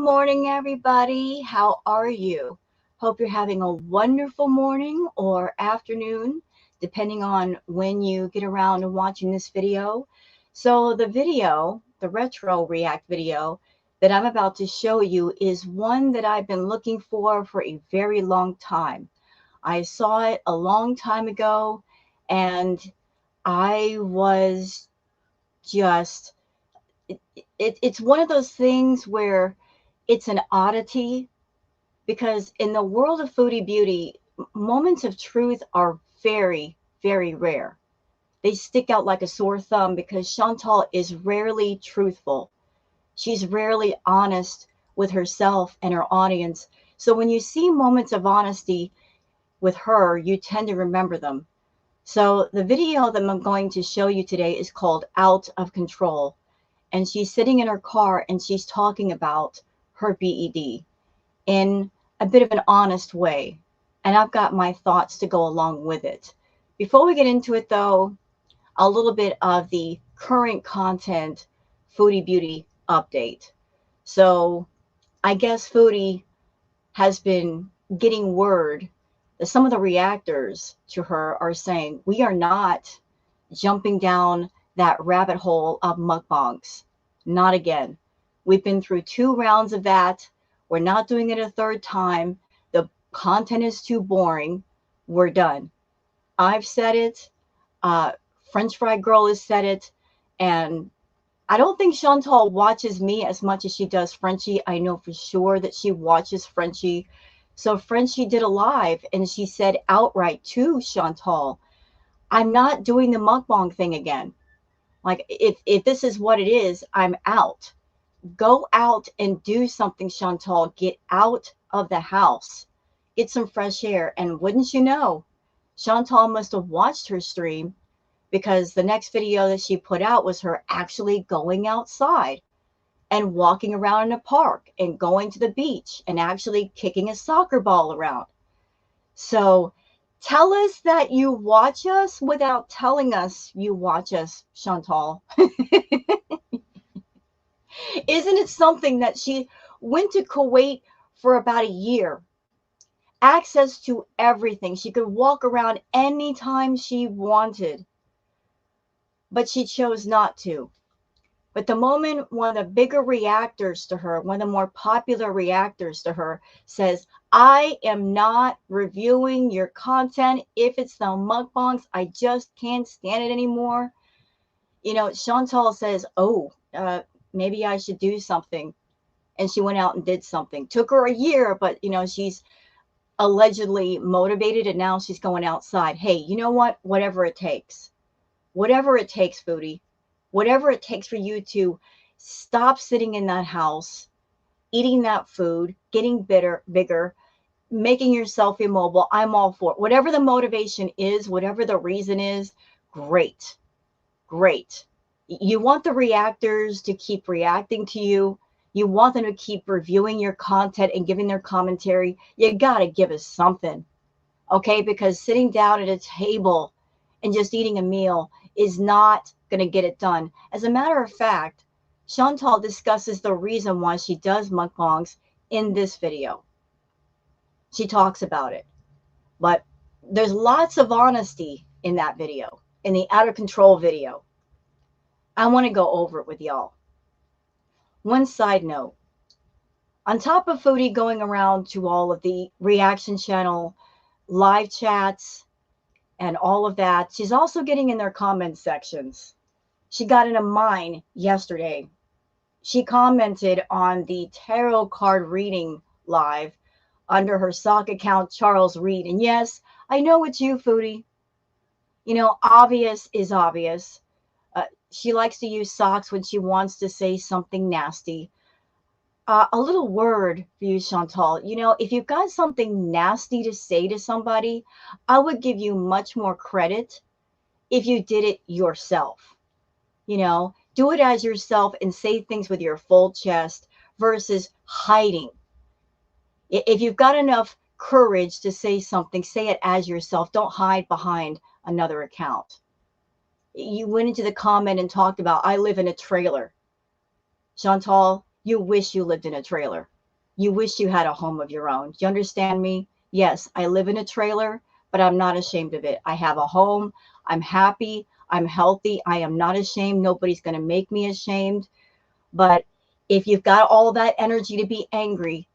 morning, everybody. How are you? Hope you're having a wonderful morning or afternoon, depending on when you get around to watching this video. So the video, the retro react video that I'm about to show you is one that I've been looking for a very long time. I saw it a long time ago and I was just, it's one of those things where it's an oddity because in the world of foodie beauty, moments of truth are very, very rare. They stick out like a sore thumb because Chantal is rarely truthful. She's rarely honest with herself and her audience. So when you see moments of honesty with her, you tend to remember them. So the video that I'm going to show you today is called Out of Control. And she's sitting in her car and she's talking about her BED in a bit of an honest way. And I've got my thoughts to go along with it. Before we get into it, though, a little bit of the current content Foodie Beauty update. So I guess Foodie has been getting word that some of the reactors to her are saying, we are not jumping down that rabbit hole of mukbangs. Not again. We've been through 2 rounds of that. We're not doing it a third time. The content is too boring. We're done. I've said it. French Fry Girl has said it. And I don't think Chantal watches me as much as she does Frenchie. I know for sure that she watches Frenchie. So Frenchie did a live and she said outright to Chantal, I'm not doing the mukbang thing again. Like, if this is what it is, I'm out. Go out and do something, Chantal. Get out of the house. Get some fresh air. And wouldn't you know, Chantal must have watched her stream because the next video that she put out was her actually going outside and walking around in a park and going to the beach and actually kicking a soccer ball around. So tell us that you watch us without telling us you watch us, Chantal. Isn't it something that she went to Kuwait for about a year? Access to everything. She could walk around anytime she wanted, but she chose not to. But the moment one of the bigger reactors to her, one of the more popular reactors to her says, I am not reviewing your content. If it's the mukbangs, I just can't stand it anymore. You know, Chantal says, oh, maybe I should do something. And she went out and did something. Took her a year, but, you know, she's allegedly motivated and now she's going outside. Hey, you know what? Whatever it takes. Whatever it takes, Foodie. Whatever it takes for you to stop sitting in that house, eating that food, getting bigger, making yourself immobile. I'm all for it. Whatever the motivation is, whatever the reason is, great. Great. You want the reactors to keep reacting to you. You want them to keep reviewing your content and giving their commentary. You got to give us something, okay? Because sitting down at a table and just eating a meal is not going to get it done. As a matter of fact, Chantal discusses the reason why she does mukbangs in this video. She talks about it. But there's lots of honesty in that video, in the Out of Control video. I want to go over it with y'all. One side note, on top of Foodie going around to all of the reaction channel live chats and all of that, she's also getting in their comment sections. She got into mine yesterday. She commented on the tarot card reading live under her sock account, Charles Reed. And yes, I know it's you, Foodie. You know, obvious is obvious. She likes to use socks when she wants to say something nasty. A little word for you, Chantal. You know, if you've got something nasty to say to somebody, I would give you much more credit if you did it yourself. You know, do it as yourself and say things with your full chest versus hiding. If you've got enough courage to say something, say it as yourself. Don't hide behind another account. You went into the comment and talked about, I live in a trailer. Chantal, you wish you lived in a trailer. you wish you had a home of your own. Do you understand me? Yes, I live in a trailer, but I'm not ashamed of it. I have a home. I'm happy. I'm healthy. I am not ashamed. Nobody's going to make me ashamed. But if you've got all that energy to be angry,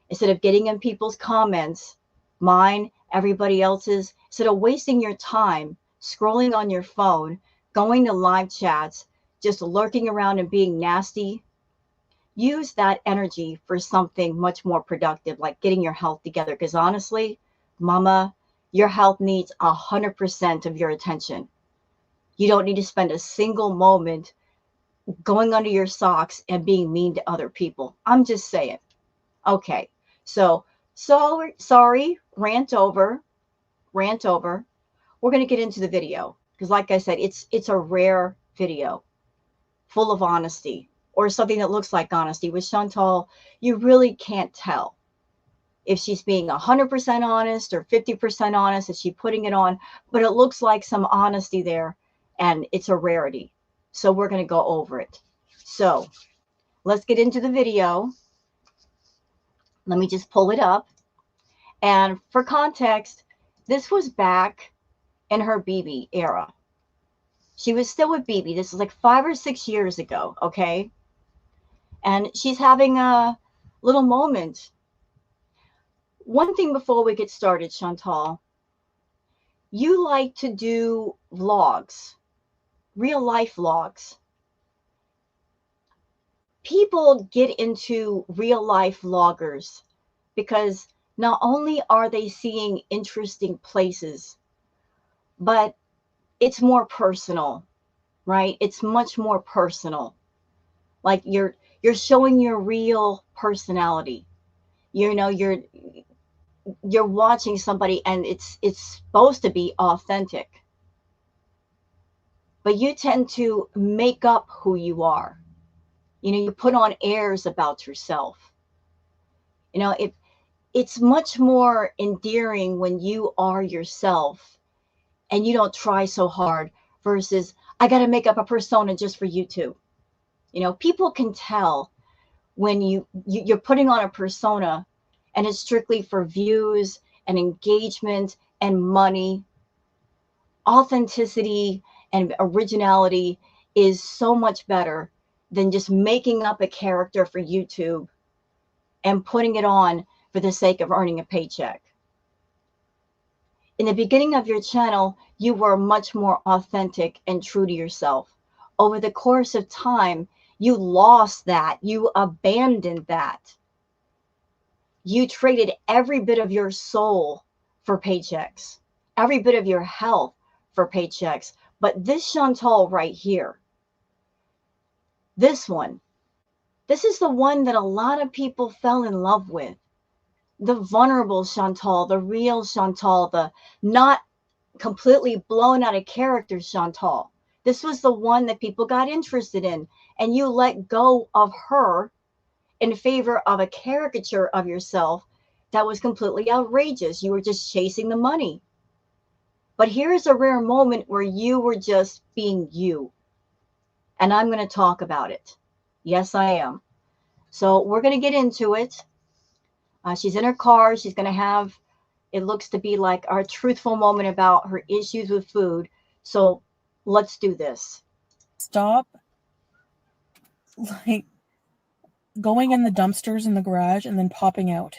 instead of getting in people's comments, mine, everybody else's, instead of wasting your time scrolling on your phone, going to live chats, just lurking around and being nasty, use that energy for something much more productive, like getting your health together. Because honestly, mama, your health needs 100% of your attention. You don't need to spend a single moment going under your socks and being mean to other people. I'm just saying. Okay. So sorry, rant over. We're going to get into the video because like I said, it's a rare video full of honesty, or something that looks like honesty. With Chantal, you really can't tell if she's being 100% honest or 50% honest, if she's putting it on, but it looks like some honesty there, and it's a rarity. So we're going to go over it. So let's get into the video. Let me just pull it up. And for context, this was back in her BB era. She was still with BB. This was like 5 or 6 years ago, okay? And she's having a little moment. One thing before we get started, Chantal, you like to do vlogs, real life vlogs. People get into real life vloggers because not only are they seeing interesting places, but it's more personal, right? It's much more personal. Like you're showing your real personality. You know, you're watching somebody and it's supposed to be authentic. But you tend to make up who you are. You know, you put on airs about yourself. You know, it's much more endearing when you are yourself and you don't try so hard versus I got to make up a persona just for YouTube. You know, people can tell when you're putting on a persona and it's strictly for views and engagement and money. Authenticity and originality is so much better than just making up a character for YouTube and putting it on for the sake of earning a paycheck. In the beginning of your channel, you were much more authentic and true to yourself. Over the course of time, you lost that. You abandoned that. You traded every bit of your soul for paychecks, every bit of your health for paychecks. But this Chantal right here, this one, this is the one that a lot of people fell in love with. The vulnerable Chantal, the real Chantal, the not completely blown out of character Chantal. This was the one that people got interested in. And you let go of her in favor of a caricature of yourself that was completely outrageous. You were just chasing the money. But here's a rare moment where you were just being you. And I'm going to talk about it. Yes, I am. So we're going to get into it. She's in her car. She's going to have, it looks to be like our truthful moment about her issues with food. So let's do this. Stop, like, going in the dumpsters in the garage and then popping out.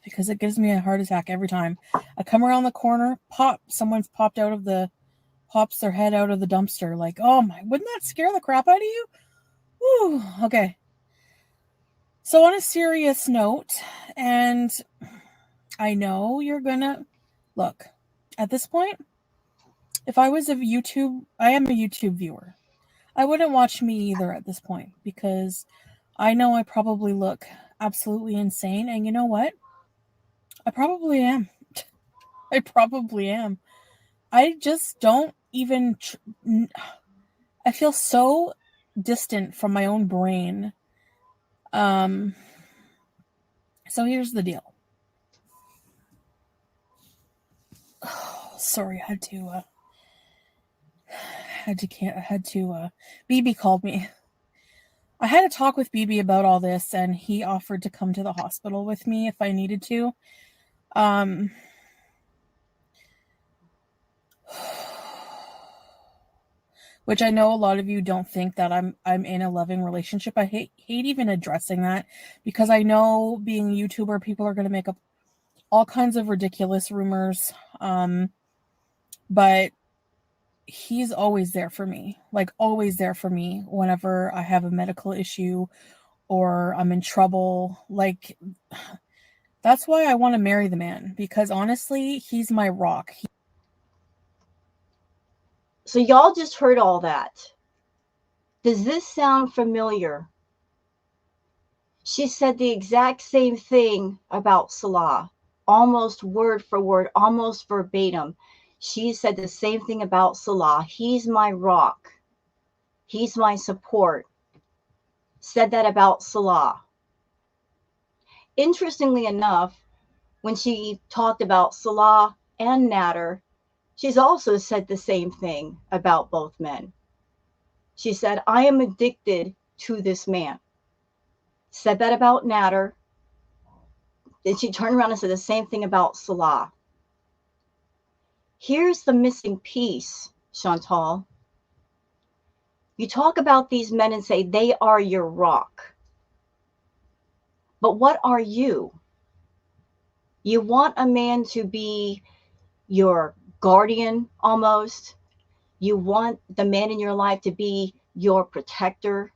Because it gives me a heart attack every time. I come around the corner, someone's popped pops their head out of the dumpster. Like, oh my, wouldn't that scare the crap out of you? Woo, okay. So on a serious note, and I know you're gonna, look, at this point, if I was I am a YouTube viewer. I wouldn't watch me either at this point because I know I probably look absolutely insane. And you know what? I probably am. I probably am. I just don't even. I feel so distant from my own brain. So here's the deal. Oh, sorry, I had to. BB called me. I had a talk with BB about all this, and he offered to come to the hospital with me if I needed to. Which I know a lot of you don't think that I'm in a loving relationship. I hate even addressing that, because I know, being a YouTuber, people are going to make up all kinds of ridiculous rumors. But he's always there for me, like always there for me whenever I have a medical issue or I'm in trouble. Like, that's why I want to marry the man, because honestly, he's my rock. So y'all just heard all that. Does this sound familiar? She said the exact same thing about Salah, almost word for word, almost verbatim. She said the same thing about Salah. He's my rock. He's my support. Said that about Salah. Interestingly enough, when she talked about Salah and Nader, she's also said the same thing about both men. She said, I am addicted to this man. Said that about Nader. Then she turned around and said the same thing about Salah. Here's the missing piece, Chantal. You talk about these men and say they are your rock. But what are you? You want a man to be your guardian almost. You want the man in your life to be your protector,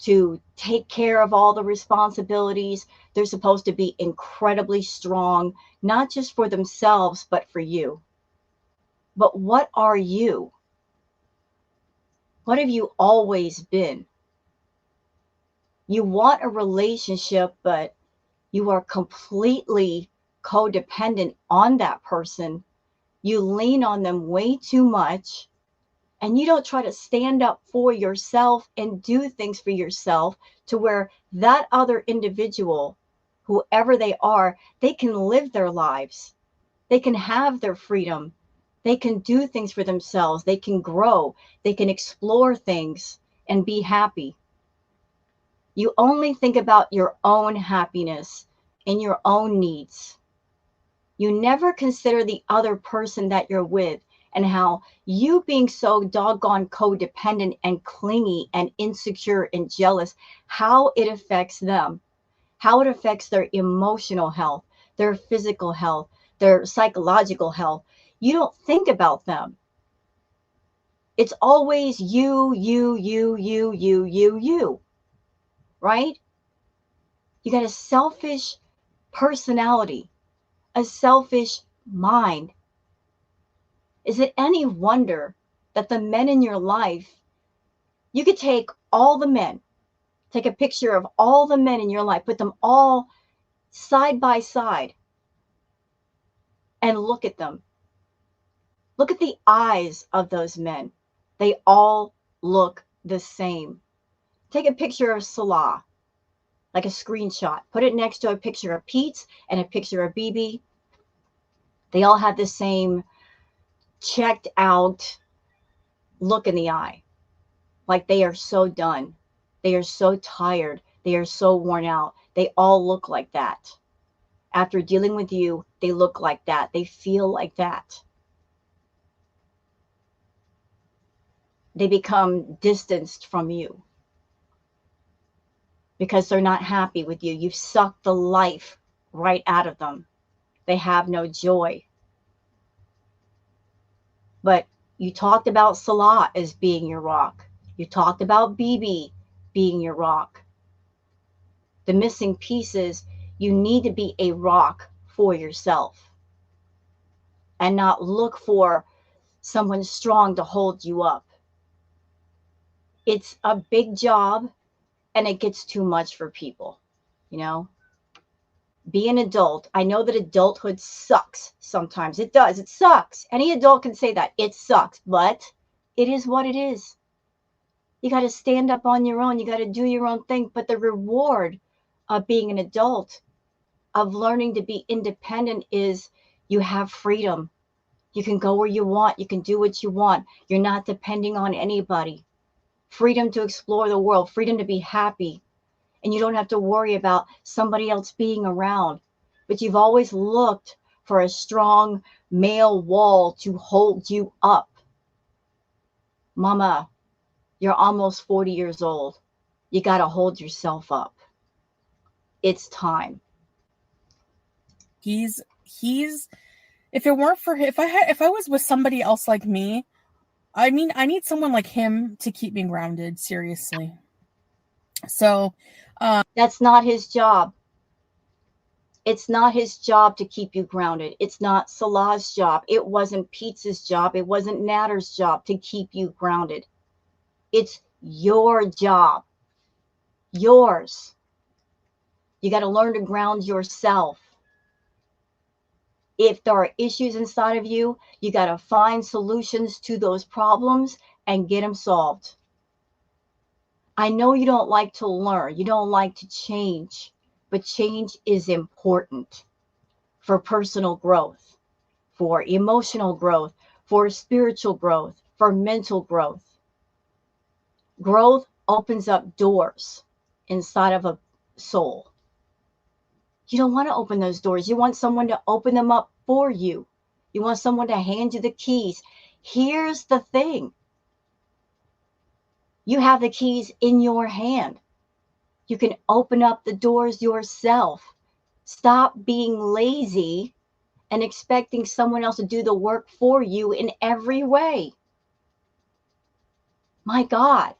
to take care of all the responsibilities. They're supposed to be incredibly strong, not just for themselves, but for you. But what are you? What have you always been? You want a relationship, but you are completely codependent on that person. You lean on them way too much, and you don't try to stand up for yourself and do things for yourself to where that other individual, whoever they are, they can live their lives. They can have their freedom. They can do things for themselves. They can grow. They can explore things and be happy. You only think about your own happiness and your own needs. You never consider the other person that you're with, and how you being so doggone codependent and clingy and insecure and jealous, how it affects them, how it affects their emotional health, their physical health, their psychological health. You don't think about them. It's always you, right? You got a selfish personality, a selfish mind. Is it any wonder that the men in your life, you could take all the men, take a picture of all the men in your life, put them all side by side, and look at them. Look at the eyes of those men. They all look the same. Take a picture of Salah, like a screenshot. Put it next to a picture of Pete and a picture of BB. They all have the same checked out look in the eye. Like they are so done. They are so tired. They are so worn out. They all look like that. After dealing with you, they look like that. They feel like that. They become distanced from you because they're not happy with you. You've sucked the life right out of them. They have no joy. But you talked about Salah as being your rock. You talked about BB being your rock. The missing pieces, you need to be a rock for yourself and not look for someone strong to hold you up. It's a big job and it gets too much for people, you know? Be an adult. I know that adulthood sucks sometimes. It does. It sucks. Any adult can say that. It sucks, but it is what it is. You got to stand up on your own. You got to do your own thing. But the reward of being an adult, of learning to be independent, is you have freedom. You can go where you want. You can do what you want. You're not depending on anybody. freedom to explore the world, freedom to be happy. And you don't have to worry about somebody else being around. But you've always looked for a strong male wall to hold you up. Mama, you're almost 40 years old. You got to hold yourself up. It's time. He's if it weren't for him, if I was with somebody else like me, I mean, I need someone like him to keep me grounded, seriously. So that's not his job. It's not his job to keep you grounded. It's not Salah's job. It wasn't Pizza's job. It wasn't Natter's job to keep you grounded. It's your job. Yours. You got to learn to ground yourself. If there are issues inside of you, you got to find solutions to those problems and get them solved. I know you don't like to learn. You don't like to change, but change is important for personal growth, for emotional growth, for spiritual growth, for mental growth. Growth opens up doors inside of a soul. You don't want to open those doors. You want someone to open them up for you. You want someone to hand you the keys. Here's the thing. You have the keys in your hand. You can open up the doors yourself. Stop being lazy and expecting someone else to do the work for you in every way. My God,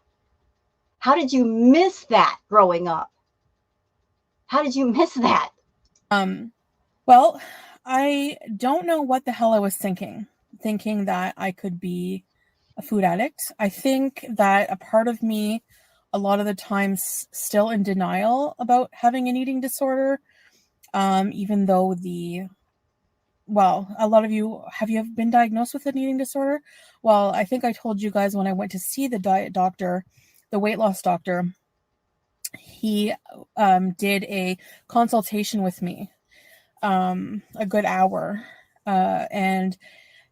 how did you miss that growing up? How did you miss that? Well, I don't know what the hell I was thinking that I could be a food addict. I think that a part of me, a lot of the times, still in denial about having an eating disorder, even though a lot of you, have you been diagnosed with an eating disorder? Well, I think I told you guys when I went to see the diet doctor, the weight loss doctor, he did a consultation with me, a good hour, and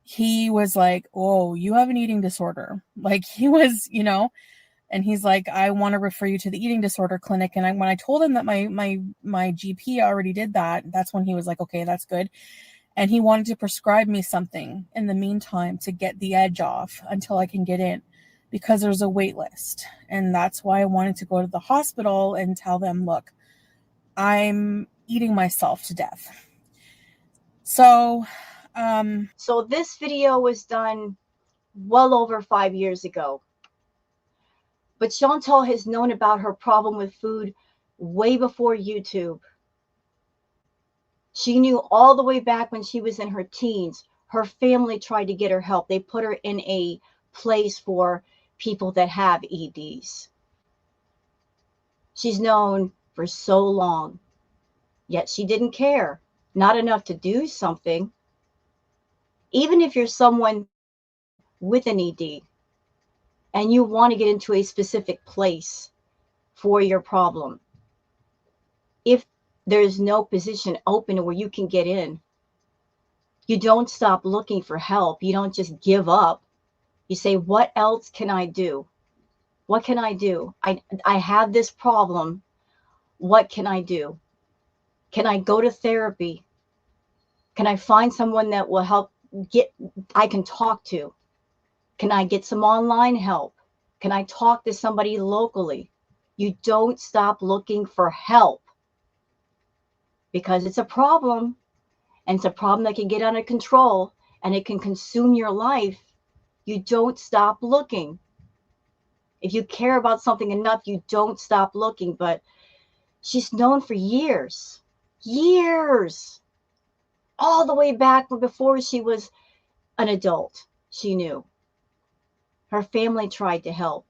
he was like, "Oh, you have an eating disorder." Like, he was, and he's like, "I want to refer you to the eating disorder clinic." And when I told him that my GP already did that, that's when he was like, "Okay, that's good." And he wanted to prescribe me something in the meantime to get the edge off until I can get in, because there's a wait list. And that's why I wanted to go to the hospital and tell them, "Look, I'm eating myself to death." So this video was done well over 5 years ago. But Chantal has known about her problem with food way before YouTube. She knew all the way back when she was in her teens. Her family tried to get her help. They put her in a place for people that have EDs. She's known for so long, yet she didn't care. Not enough to do something. Even if you're someone with an ED and you want to get into a specific place for your problem, if there's no position open where you can get in, you don't stop looking for help. You don't just give up. You say, what else can I do? What can I do? I have this problem. What can I do? Can I go to therapy? Can I find someone that will help I can talk to? Can I get some online help? Can I talk to somebody locally? You don't stop looking for help, because it's a problem, and it's a problem that can get out of control and it can consume your life. You don't stop looking. If you care about something enough, you don't stop looking. But she's known for years, all the way back before she was an adult. She knew. Her family tried to help.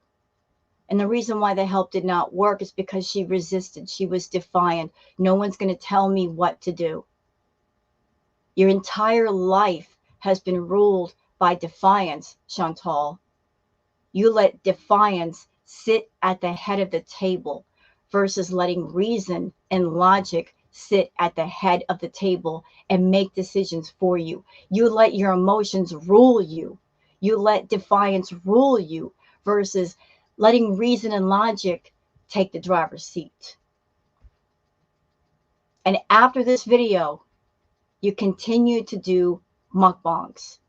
And the reason why the help did not work is because she resisted. She was defiant. No one's going to tell me what to do. Your entire life has been ruled by defiance, Chantal. You let defiance sit at the head of the table versus letting reason and logic sit at the head of the table and make decisions for you. You let your emotions rule you. You let defiance rule you versus letting reason and logic take the driver's seat. And after this video, you continue to do mukbangs.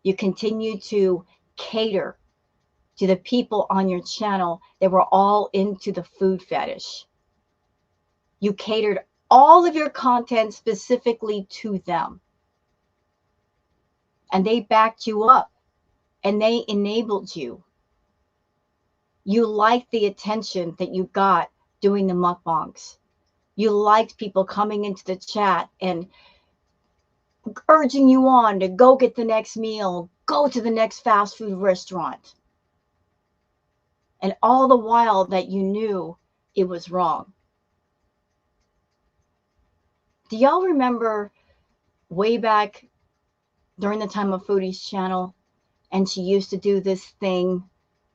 You continue to cater to the people on your channel that were all into the food fetish. You catered all of your content specifically to them. And they backed you up and they enabled you. You liked the attention that you got doing the mukbangs. You liked people coming into the chat and urging you on to go get the next meal, go to the next fast food restaurant. And all the while that you knew it was wrong. Do y'all remember way back during the time of Foodie's channel, and she used to do this thing,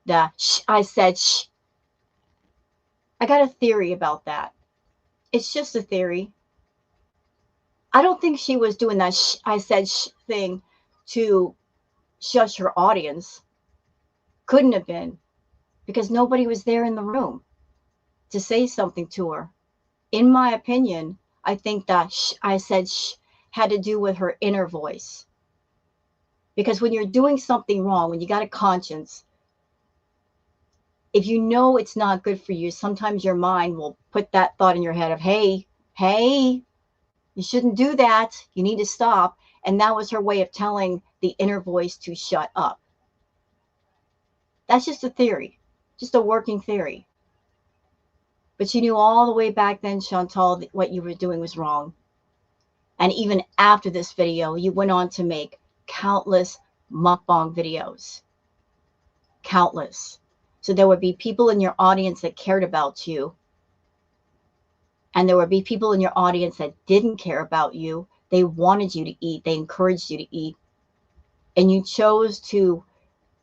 the shh, I said shh. I got a theory about that. It's just a theory. I don't think she was doing that shh, I said shh thing to shush her audience. Couldn't have been, because nobody was there in the room to say something to her. In my opinion, I think that shh, I said shh had to do with her inner voice. Because when you're doing something wrong, when you got a conscience, if you know it's not good for you, sometimes your mind will put that thought in your head of, hey, you shouldn't do that. You need to stop. And that was her way of telling the inner voice to shut up. That's just a theory, just a working theory. But she knew all the way back then, Chantal, that what you were doing was wrong. And even after this video, you went on to make countless mukbang videos. Countless. So there would be people in your audience that cared about you. And there would be people in your audience that didn't care about you. They wanted you to eat. They encouraged you to eat. And you chose to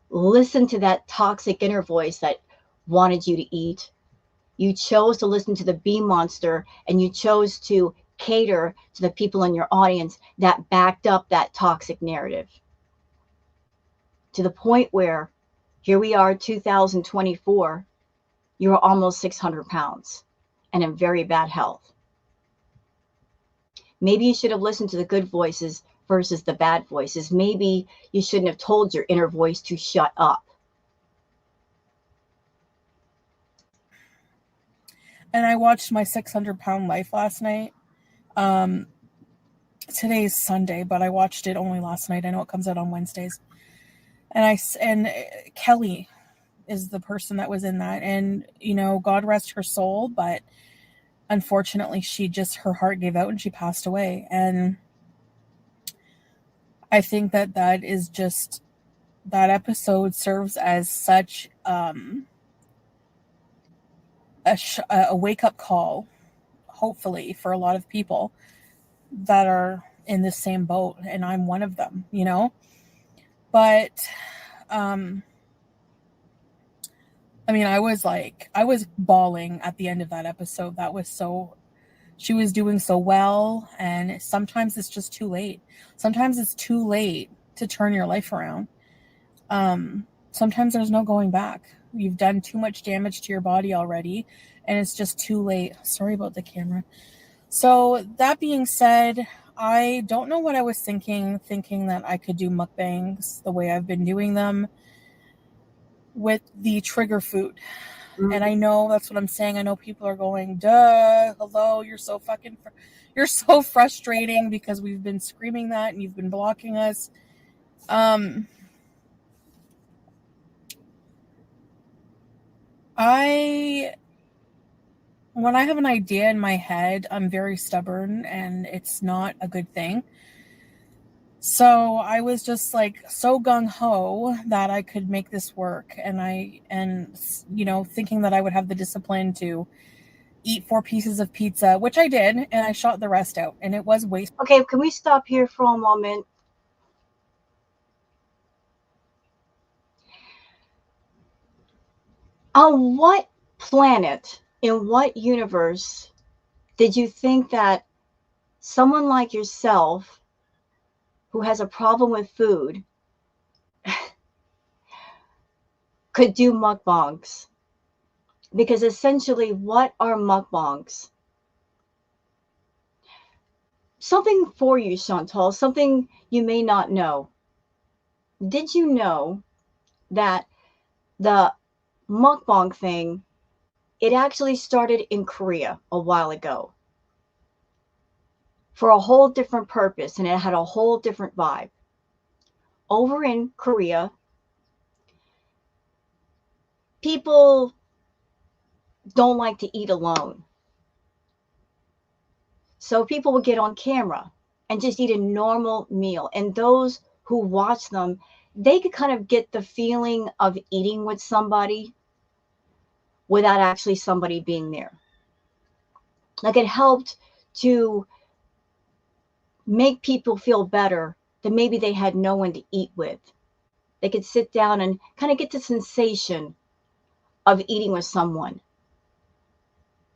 listen to that toxic inner voice that wanted you to eat. You chose to listen to the bee monster, and you chose to cater to the people in your audience that backed up that toxic narrative. To the point where, here we are, 2024, you're almost 600 pounds and in very bad health. Maybe you should have listened to the good voices versus the bad voices. Maybe you shouldn't have told your inner voice to shut up. And I watched my 600-pound life last night. Today's Sunday, but I watched it only last night. I know it comes out on Wednesdays. And Kelly is the person that was in that. And, you know, God rest her soul, but unfortunately her heart gave out and she passed away. And I think that is just, that episode serves as such a wake-up call, hopefully, for a lot of people that are in the same boat, and I'm one of them, you know. But I mean, I was bawling at the end of that episode. That was so, she was doing so well, and sometimes it's just too late. Sometimes it's too late to turn your life around. Sometimes there's no going back. You've done too much damage to your body already, and it's just too late. Sorry about the camera. So that being said, I don't know what I was thinking that I could do mukbangs the way I've been doing them with the trigger food. Mm-hmm. And I know that's what I'm saying. I know people are going, duh, hello, you're so frustrating because we've been screaming that and you've been blocking us. When I have an idea in my head, I'm very stubborn, and it's not a good thing. So I was just like so gung-ho that I could make this work, and you know, thinking that I would have the discipline to eat 4 pieces of pizza, which I did, and I shot the rest out, and it was wasteful. Okay, can we stop here for a moment? On what planet, in what universe, did you think that someone like yourself, who has a problem with food, could do mukbangs. Because essentially, what are mukbangs? Something for you, Chantal, something you may not know. Did you know that the mukbang thing, it actually started in Korea a while ago for a whole different purpose, and it had a whole different vibe. Over in Korea, people don't like to eat alone. So people would get on camera and just eat a normal meal. And those who watch them, they could kind of get the feeling of eating with somebody without actually somebody being there. Like, it helped to make people feel better that maybe they had no one to eat with. They could sit down and kind of get the sensation of eating with someone.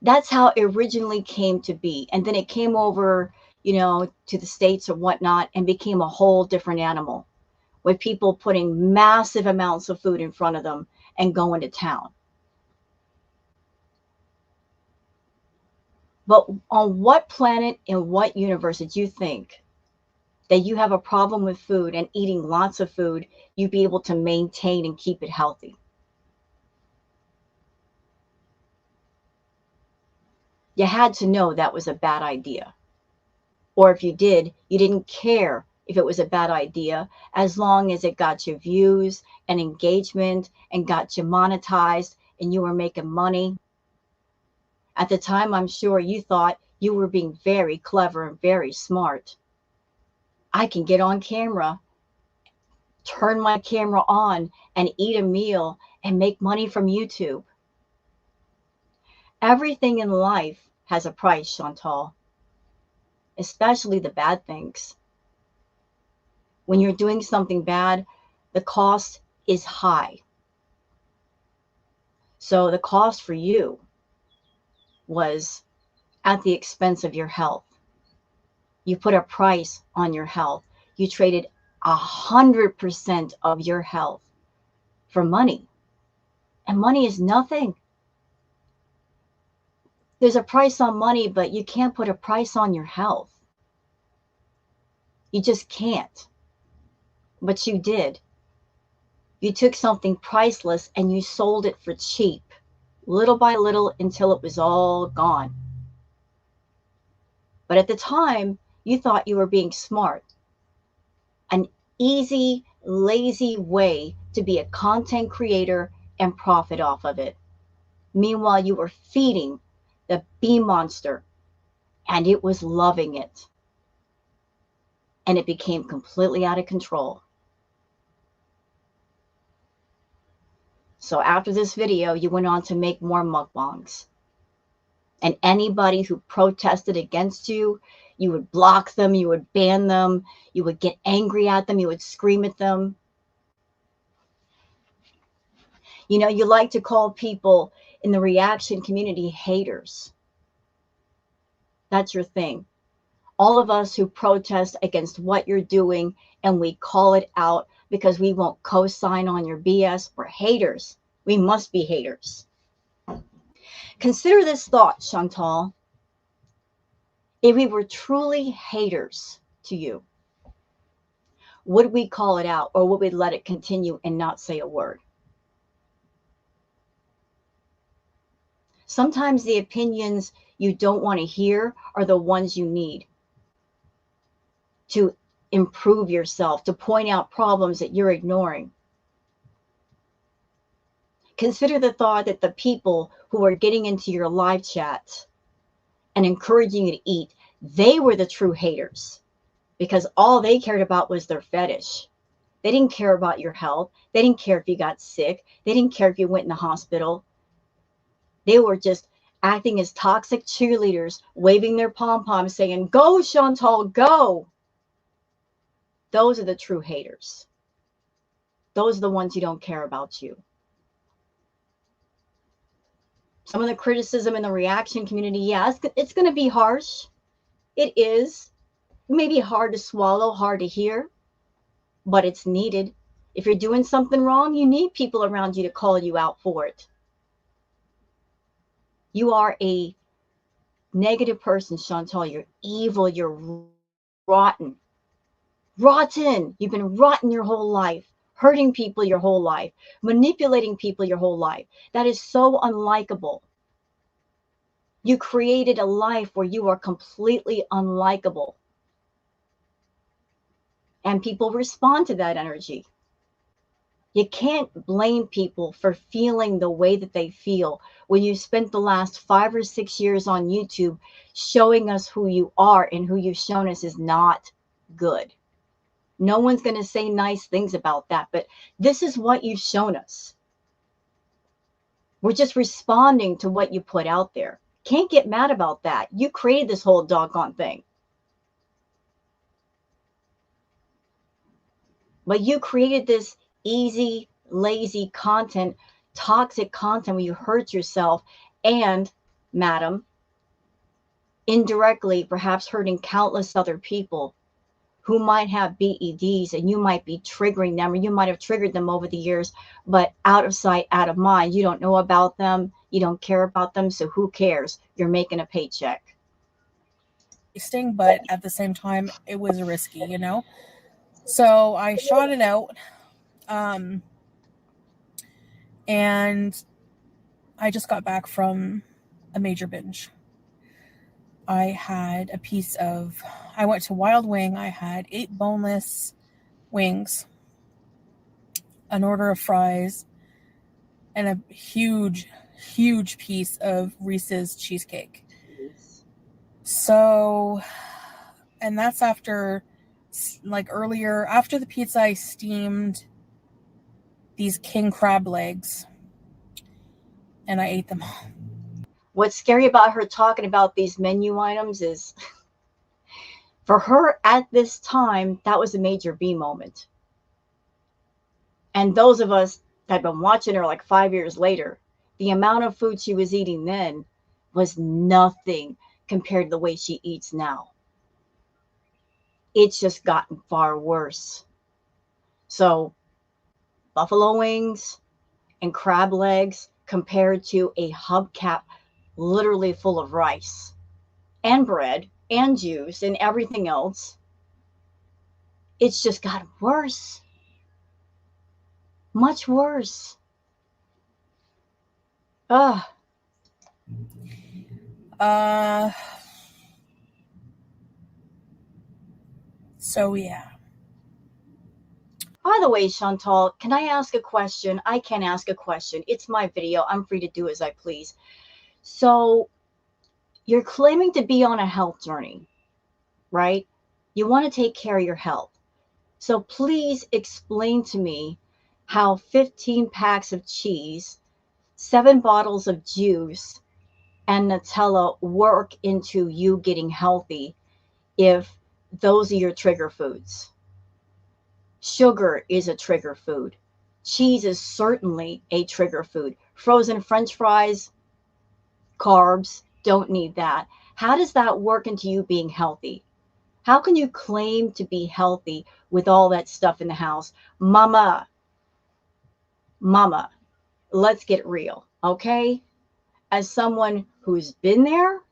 That's how it originally came to be. And then it came over, to the States or whatnot, and became a whole different animal, with people putting massive amounts of food in front of them and going to town. But on what planet, in what universe did you think that you have a problem with food and eating lots of food, you'd be able to maintain and keep it healthy? You had to know that was a bad idea. Or if you did, you didn't care if it was a bad idea, as long as it got you views and engagement and got you monetized and you were making money. At the time, I'm sure you thought you were being very clever and very smart. I can get on camera, turn my camera on, and eat a meal and make money from YouTube. Everything in life has a price, Chantal, especially the bad things. When you're doing something bad, the cost is high. So the cost for you was at the expense of your health. You put a price on your health. You traded 100% of your health for money. And money is nothing. There's a price on money, but you can't put a price on your health. You just can't. But you did. You took something priceless and you sold it for cheap, little by little, until it was all gone. But at the time, you thought you were being smart. An easy, lazy way to be a content creator and profit off of it. Meanwhile, you were feeding the bee monster, and it was loving it. And it became completely out of control. So after this video, you went on to make more mukbangs. And anybody who protested against you, you would block them, you would ban them, you would get angry at them, you would scream at them. You like to call people in the reaction community haters. That's your thing. All of us who protest against what you're doing and we call it out because we won't co-sign on your BS, we're haters. We must be haters. Consider this thought, Chantal. If we were truly haters to you, would we call it out, or would we let it continue and not say a word? Sometimes the opinions you don't want to hear are the ones you need to improve yourself, to point out problems that you're ignoring. Consider the thought that the people who are getting into your live chat and encouraging you to eat, they were the true haters, because all they cared about was their fetish. They didn't care about your health. They didn't care if you got sick. They didn't care if you went in the hospital. They were just acting as toxic cheerleaders, waving their pom-poms, saying, "Go, Chantal, go." Those are the true haters. Those are the ones who don't care about you. Some of the criticism in the reaction community, yeah, it's going to be harsh. It is. Maybe hard to swallow, hard to hear, but it's needed. If you're doing something wrong, you need people around you to call you out for it. You are a negative person, Chantal. You're evil. You're rotten. Rotten. You've been rotten your whole life, hurting people your whole life, manipulating people your whole life. That is so unlikable. You created a life where you are completely unlikable. And people respond to that energy. You can't blame people for feeling the way that they feel when you spent the last 5 or 6 years on YouTube showing us who you are, and who you've shown us is not good. No one's going to say nice things about that, but this is what you've shown us. We're just responding to what you put out there. Can't get mad about that. You created this whole doggone thing. But you created this easy, lazy content, toxic content where you hurt yourself and, madam, indirectly perhaps hurting countless other people who might have BEDs, and you might be triggering them, or you might have triggered them over the years, but out of sight, out of mind. You don't know about them. You don't care about them. So who cares? You're making a paycheck. But at the same time, it was risky, you know? So I shot it out. And I just got back from a major binge. I went to Wild Wing. I had 8 boneless wings, an order of fries, and a huge, huge piece of Reese's cheesecake. So, and that's after, like earlier, after the pizza, I steamed these king crab legs and I ate them all. What's scary about her talking about these menu items is for her at this time, that was a major B moment. And those of us that had been watching her like 5 years later, the amount of food she was eating then was nothing compared to the way she eats now. It's just gotten far worse. So, buffalo wings and crab legs compared to a hubcap literally full of rice and bread and juice and everything else, it's just gotten worse. Much worse. Ugh. So yeah. By the way, Chantal, can I ask a question? I can ask a question. It's my video. I'm free to do as I please. So, you're claiming to be on a health journey, right? You want to take care of your health. So, please explain to me how 15 packs of cheese, 7 bottles of juice, and Nutella work into you getting healthy if those are your trigger foods. Sugar is a trigger food. Cheese is certainly a trigger food. Frozen French fries, carbs, don't need that. How does that work into you being healthy? How can you claim to be healthy with all that stuff in the house? Mama, let's get real, okay? As someone who's been there,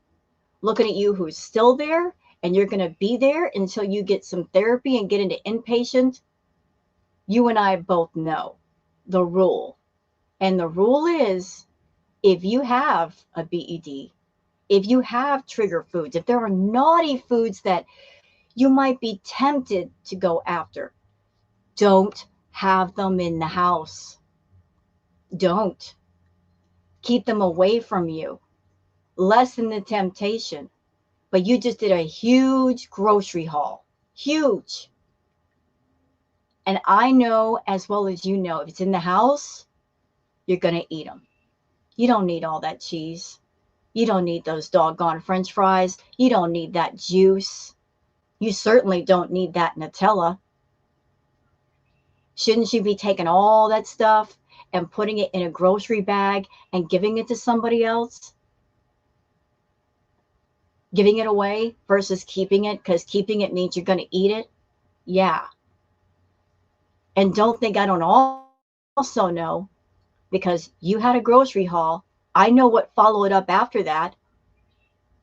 looking at you who's still there, and you're going to be there until you get some therapy and get into inpatient, you and I both know the rule. And the rule is, if you have a BED, if you have trigger foods, if there are naughty foods that you might be tempted to go after, don't have them in the house. Don't. Keep them away from you. Lessen the temptation. But you just did a huge grocery haul. Huge. And I know as well as you know, if it's in the house, you're going to eat them. You don't need all that cheese. You don't need those doggone French fries. You don't need that juice. You certainly don't need that Nutella. Shouldn't you be taking all that stuff and putting it in a grocery bag and giving it to somebody else? Giving it away versus keeping it, because keeping it means you're going to eat it? Yeah. And don't think I don't also know, because you had a grocery haul. I know what followed up after that,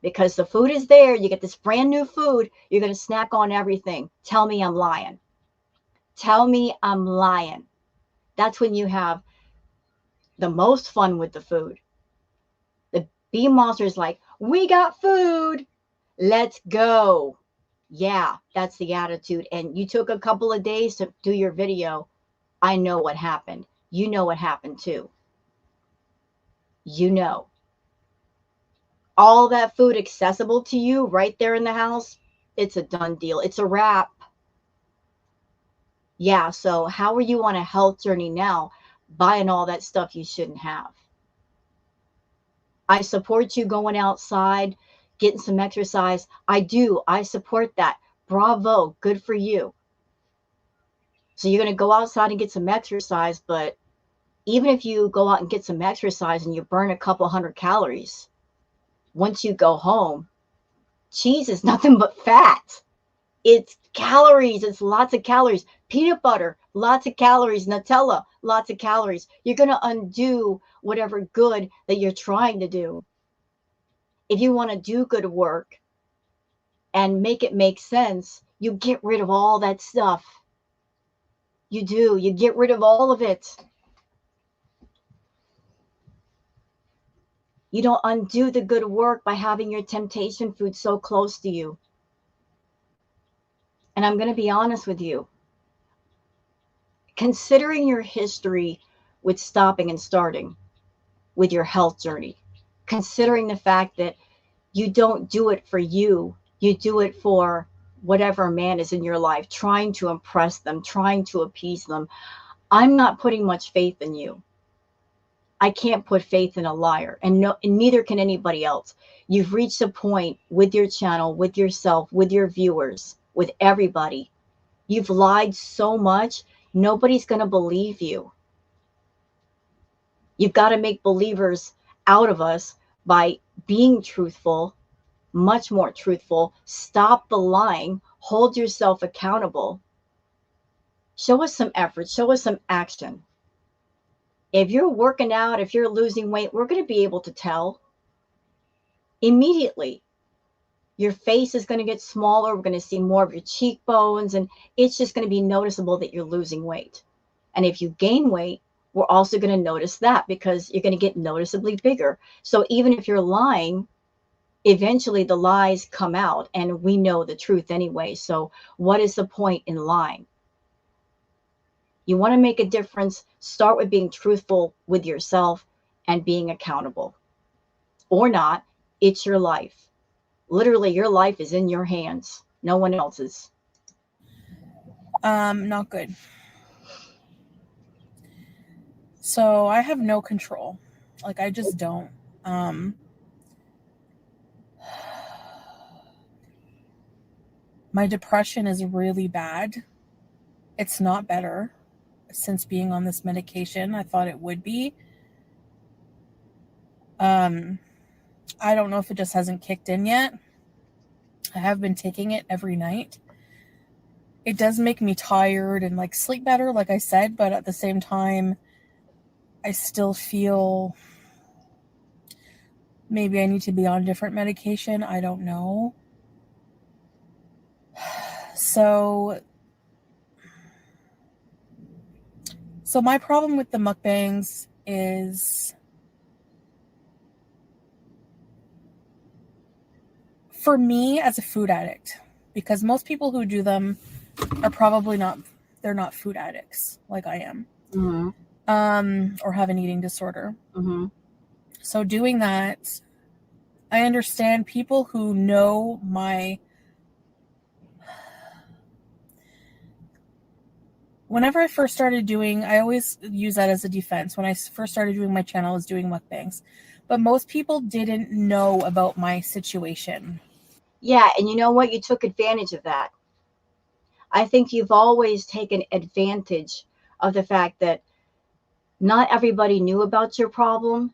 because the food is there. You get this brand new food. You're going to snack on everything. Tell me I'm lying. Tell me I'm lying. That's when you have the most fun with the food. The bee monster is like, we got food. Let's go. Yeah, that's the attitude. And you took a couple of days to do your video. I know what happened. You know what happened too. You know. All that food accessible to you right there in the house, it's a done deal. It's a wrap. Yeah, so how are you on a health journey now, buying all that stuff you shouldn't have? I support you going outside, getting some exercise. I do. I support that. Bravo. Good for you. So you're going to go outside and get some exercise, but even if you go out and get some exercise and you burn a couple hundred calories, once you go home, cheese is nothing but fat. It's calories. It's lots of calories. Peanut butter, lots of calories. Nutella, lots of calories. You're going to undo whatever good that you're trying to do. If you want to do good work and make it make sense, you get rid of all that stuff. You do. You get rid of all of it. You don't undo the good work by having your temptation food so close to you. And I'm going to be honest with you. Considering your history with stopping and starting with your health journey, considering the fact that you don't do it for you, you do it for whatever man is in your life, trying to impress them, trying to appease them, I'm not putting much faith in you. I can't put faith in a liar, and no, and neither can anybody else. You've reached a point with your channel, with yourself, with your viewers, with everybody. You've lied so much, nobody's going to believe you. You've got to make believers out of us by being truthful, much more truthful. Stop the lying, hold yourself accountable. Show us some effort, show us some action. If you're working out, if you're losing weight, we're going to be able to tell immediately. Your face is going to get smaller. We're going to see more of your cheekbones, and it's just going to be noticeable that you're losing weight. And if you gain weight, we're also going to notice that, because you're going to get noticeably bigger. So even if you're lying, eventually the lies come out, and we know the truth anyway. So what is the point in lying? You want to make a difference, start with being truthful with yourself and being accountable. Or not, it's your life. Literally, your life is in your hands, no one else's. Not good. So I have no control. Like, I just don't. My depression is really bad. It's not better since being on this medication. I thought it would be. I don't know if it just hasn't kicked in yet. I have been taking it every night. It does make me tired and like sleep better, like I said, but at the same time, I still feel maybe I need to be on different medication. I don't know. So my problem with the mukbangs is, for me as a food addict, because most people who do them are probably not, they're not food addicts like I am, or have an eating disorder. So doing that, I understand people who know my, whenever I first started doing, I always use that as a defense. When I first started doing my channel, I was doing mukbangs, but most people didn't know about my situation. Yeah, and you know what? You took advantage of that. I think you've always taken advantage of the fact that not everybody knew about your problem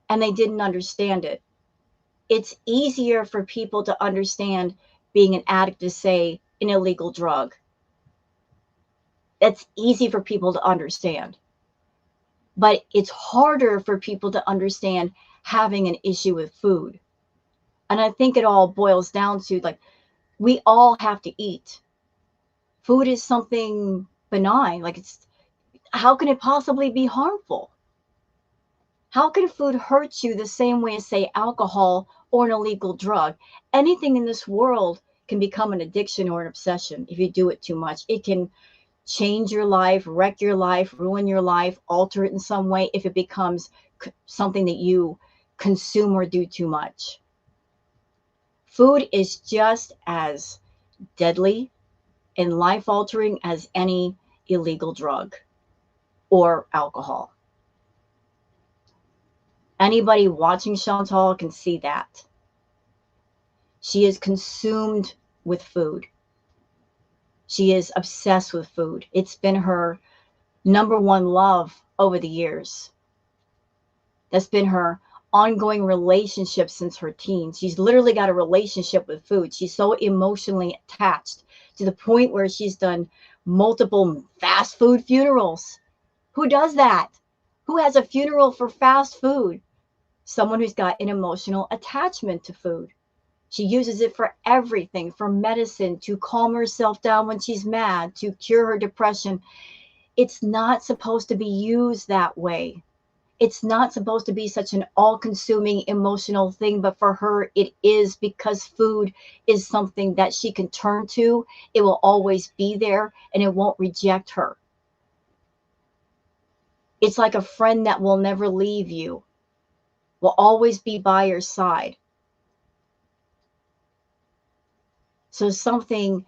and they didn't understand it. It's easier for people to understand being an addict to, say, an illegal drug. That's easy for people to understand. But it's harder for people to understand having an issue with food. And I think it all boils down to, like, we all have to eat. Food is something benign. Like, it's, how can it possibly be harmful? How can food hurt you the same way as, say, alcohol or an illegal drug? Anything in this world can become an addiction or an obsession if you do it too much. It can change your life, wreck your life, ruin your life, alter it in some way if it becomes something that you consume or do too much. Food is just as deadly and life altering as any illegal drug or alcohol. Anybody watching Chantal can see that. She is consumed with food. She is obsessed with food. It's been her number one love over the years. That's been her ongoing relationship since her teens. She's literally got a relationship with food. She's so emotionally attached to the point where she's done multiple fast food funerals. Who does that? Who has a funeral for fast food? Someone who's got an emotional attachment to food. She uses it for everything, from medicine to calm herself down when she's mad, to cure her depression. It's not supposed to be used that way. It's not supposed to be such an all-consuming emotional thing, but for her it is, because food is something that she can turn to. It will always be there and it won't reject her. It's like a friend that will never leave you, will always be by your side. So something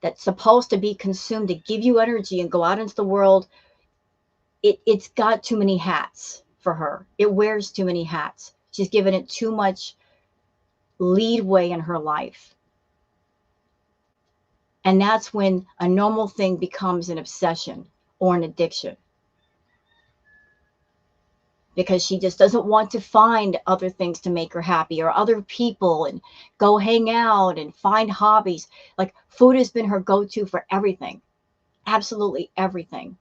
that's supposed to be consumed to give you energy and go out into the world, it's got too many hats for her. It wears too many hats. She's given it too much leadway in her life. And that's when a normal thing becomes an obsession or an addiction. Because she just doesn't want to find other things to make her happy, or other people, and go hang out and find hobbies. Like, food has been her go-to for everything. Absolutely everything.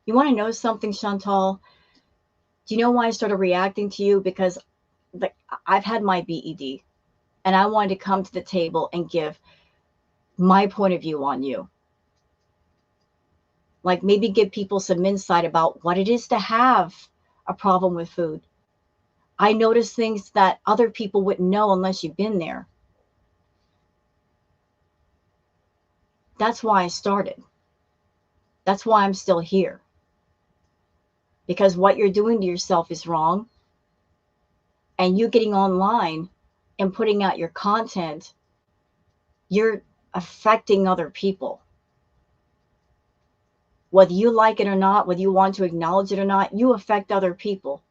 You want to know something, Chantal? Do you know why I started reacting to you? Because I've had my BED, and I wanted to come to the table and give my point of view on you. Like, maybe give people some insight about what it is to have a problem with food. I notice things that other people wouldn't know unless you've been there. That's why I started. That's why I'm still here. Because what you're doing to yourself is wrong. And you getting online and putting out your content, you're affecting other people. Whether you like it or not, whether you want to acknowledge it or not, you affect other people.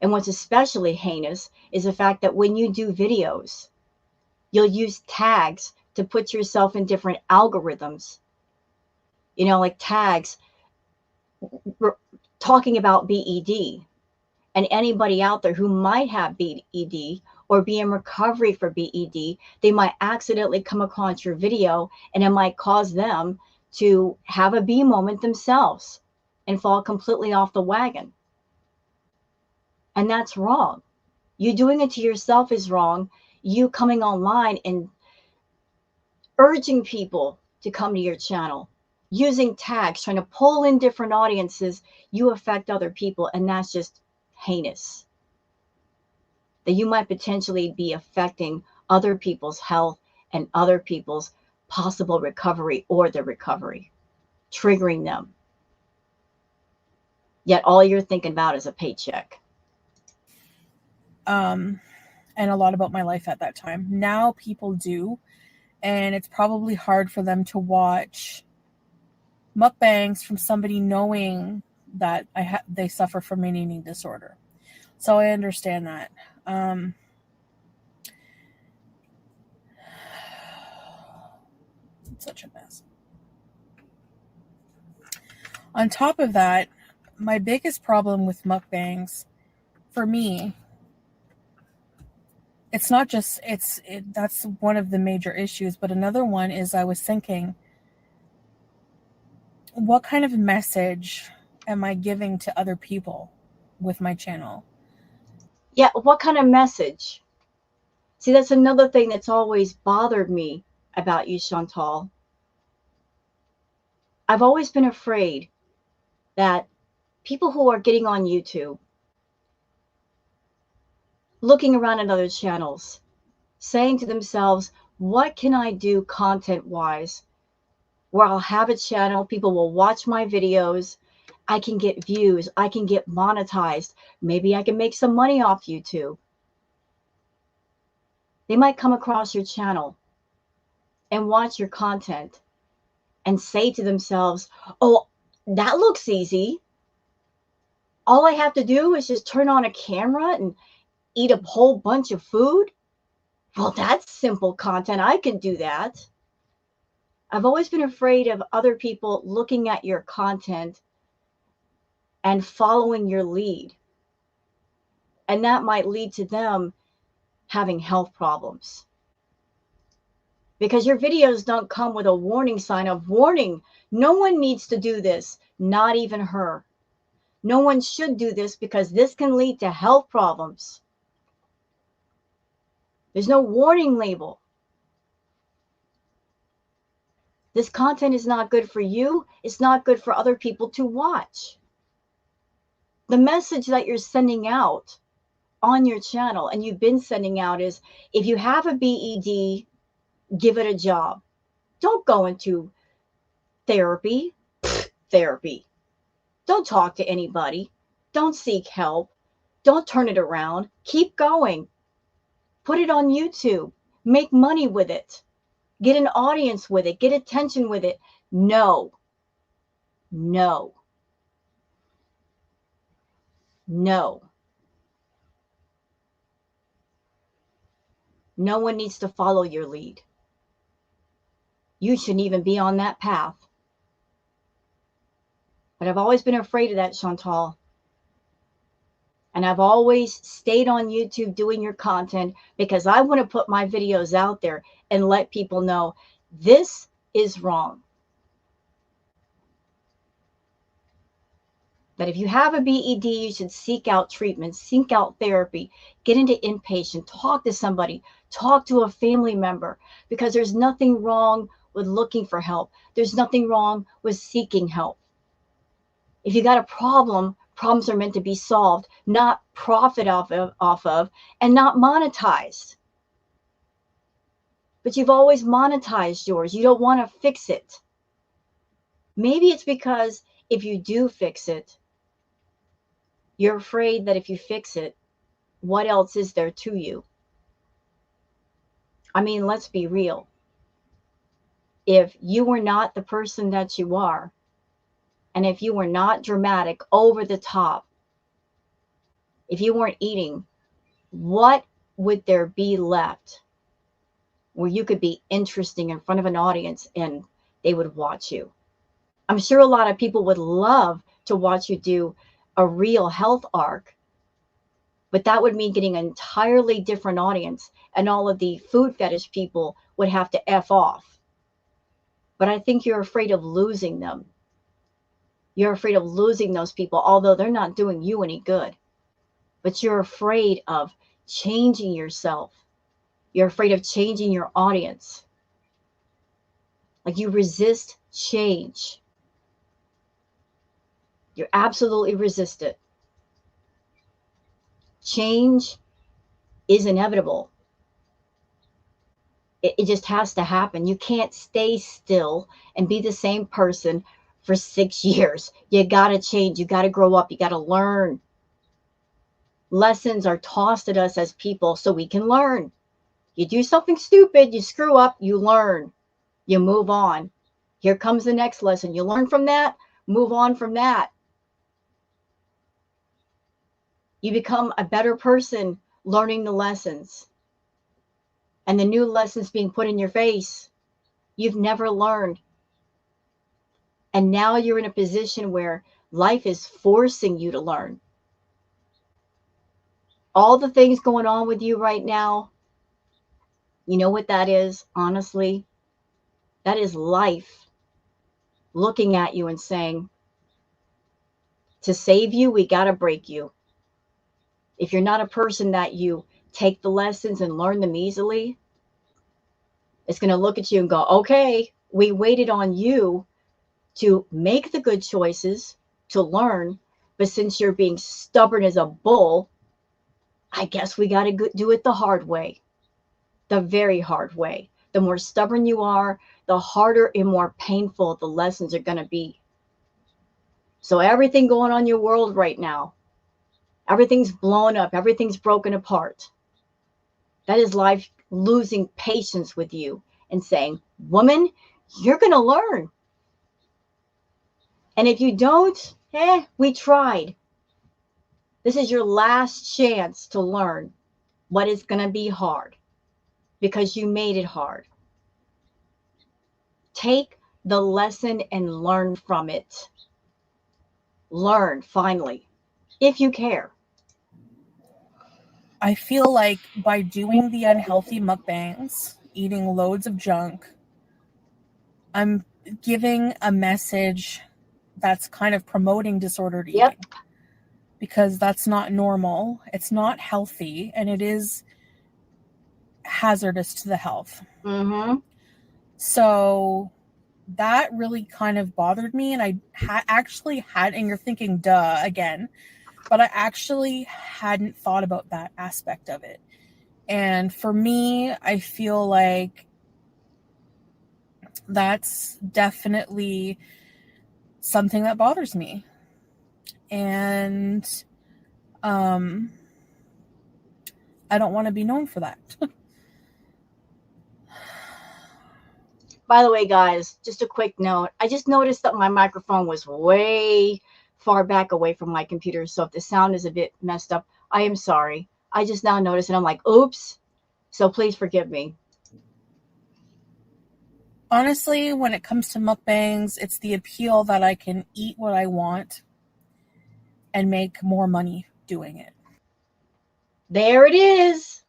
And what's especially heinous is the fact that when you do videos, you'll use tags to put yourself in different algorithms. You know, like tags talking about BED. And anybody out there who might have BED or be in recovery for BED, they might accidentally come across your video, and it might cause them to have a B moment themselves and fall completely off the wagon. And that's wrong. You doing it to yourself is wrong. You coming online and urging people to come to your channel, using tags, trying to pull in different audiences, you affect other people, and that's just heinous. That you might potentially be affecting other people's health and other people's possible recovery or their recovery, triggering them. Yet all you're thinking about is a paycheck. And a lot about my life at that time. Now people do, and it's probably hard for them to watch mukbangs from somebody knowing that they suffer from an eating disorder. So I understand that. It's such a mess. On top of that, my biggest problem with mukbangs, for me, it's not just, that's one of the major issues. But another one is, I was thinking, what kind of message am I giving to other people with my channel? Yeah, what kind of message? See, that's another thing that's always bothered me about you, Chantal. I've always been afraid that people who are getting on YouTube, looking around at other channels, saying to themselves, what can I do content-wise where I'll have a channel, people will watch my videos, I can get views, I can get monetized, maybe I can make some money off YouTube. They might come across your channel and watch your content and say to themselves, oh, that looks easy. All I have to do is just turn on a camera and eat a whole bunch of food. Well, that's simple content. I can do that. I've always been afraid of other people looking at your content and following your lead. And that might lead to them having health problems. Because your videos don't come with a warning sign of warning. No one needs to do this, not even her. No one should do this because this can lead to health problems. There's no warning label. This content is not good for you. It's not good for other people to watch. The message that you're sending out on your channel, and you've been sending out, is if you have a BED, give it a job. Don't go into therapy. Therapy. Don't talk to anybody. Don't seek help. Don't turn it around. Keep going. Put it on YouTube. Make money with it. Get an audience with it. Get attention with it. No. No. No. No one needs to follow your lead. You shouldn't even be on that path. But I've always been afraid of that, Chantal. And I've always stayed on YouTube doing your content because I want to put my videos out there and let people know this is wrong. That if you have a BED, you should seek out treatment, seek out therapy, get into inpatient, talk to somebody, talk to a family member, because there's nothing wrong with looking for help. There's nothing wrong with seeking help. If you got a problem, problems are meant to be solved, not profit off of, and not monetized. But you've always monetized yours. You don't want to fix it. Maybe it's because if you do fix it, you're afraid that if you fix it, what else is there to you? I mean, let's be real. If you were not the person that you are, and if you were not dramatic, over the top, if you weren't eating, what would there be left where you could be interesting in front of an audience and they would watch you? I'm sure a lot of people would love to watch you do a real health arc, but that would mean getting an entirely different audience, and all of the food fetish people would have to F off. But I think you're afraid of losing them. You're afraid of losing those people, although they're not doing you any good. But you're afraid of changing yourself. You're afraid of changing your audience. Like, you resist change. You absolutely resist it. Change is inevitable. It just has to happen. You can't stay still and be the same person for 6 years. You got to change. You got to grow up. You got to learn. Lessons are tossed at us as people so we can learn. You do something stupid, you screw up, you learn. You move on. Here comes the next lesson. You learn from that, move on from that. You become a better person learning the lessons. And the new lessons being put in your face, you've never learned. And now you're in a position where life is forcing you to learn. All the things going on with you right now, You know what that is, honestly? That is life looking at you and saying, to save you, we got to break you. If you're not a person that you take the lessons and learn them easily, it's going to look at you and go, okay, we waited on you to make the good choices, to learn, but since you're being stubborn as a bull, I guess we got to do it the hard way, the very hard way. The more stubborn you are, the harder and more painful the lessons are going to be. So everything going on in your world right now, everything's blown up, everything's broken apart. That is life losing patience with you and saying, woman, you're going to learn. And if you don't, we tried. This is your last chance to learn what is going to be hard because you made it hard. Take the lesson and learn from it. Learn, finally, if you care. I feel like by doing the unhealthy mukbangs, eating loads of junk, I'm giving a message that's kind of promoting disordered eating. Yep. Because that's not normal, it's not healthy, and it is hazardous to the health. Mm-hmm. So that really kind of bothered me, and I actually had, and you're thinking, duh, again, but I actually hadn't thought about that aspect of it. And for me, I feel like that's definitely something that bothers me. And I don't want to be known for that. By the way, guys, just a quick note. I just noticed that my microphone was way far back away from my computer. So if the sound is a bit messed up, I am sorry. I just now noticed and I'm like, oops. So please forgive me. Honestly, when it comes to mukbangs, it's the appeal that I can eat what I want and make more money doing it. There it is.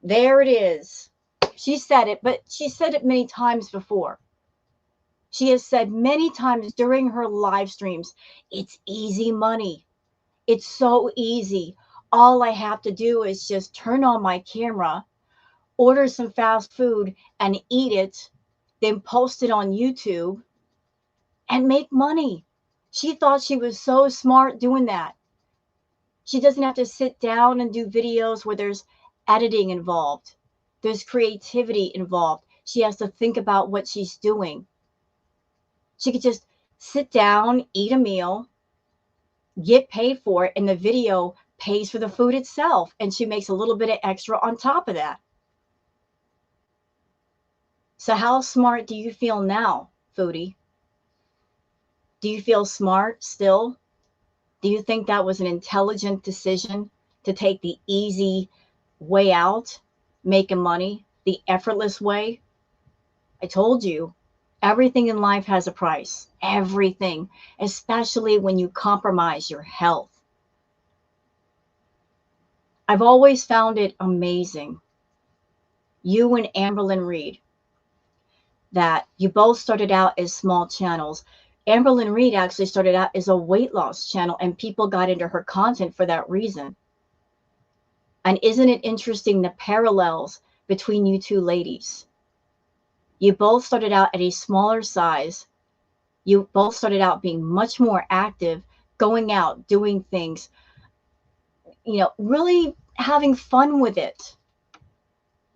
There it is. She said it, but she said it many times before. She has said many times during her live streams, it's easy money. It's so easy. All I have to do is just turn on my camera, order some fast food and eat it, then post it on YouTube and make money. She thought she was so smart doing that. She doesn't have to sit down and do videos where there's editing involved, there's creativity involved. She has to think about what she's doing. She could just sit down, eat a meal, get paid for it, and the video pays for the food itself. And she makes a little bit of extra on top of that. So how smart do you feel now, Foodie? Do you feel smart still? Do you think that was an intelligent decision to take the easy way out, making money, the effortless way? I told you, everything in life has a price. Everything, especially when you compromise your health. I've always found it amazing, you and Amberlyn Reed, that you both started out as small channels. Amberlyn Reed actually started out as a weight loss channel, and people got into her content for that reason. And isn't it interesting the parallels between you two ladies? You both started out at a smaller size. You both started out being much more active, going out, doing things, really having fun with it.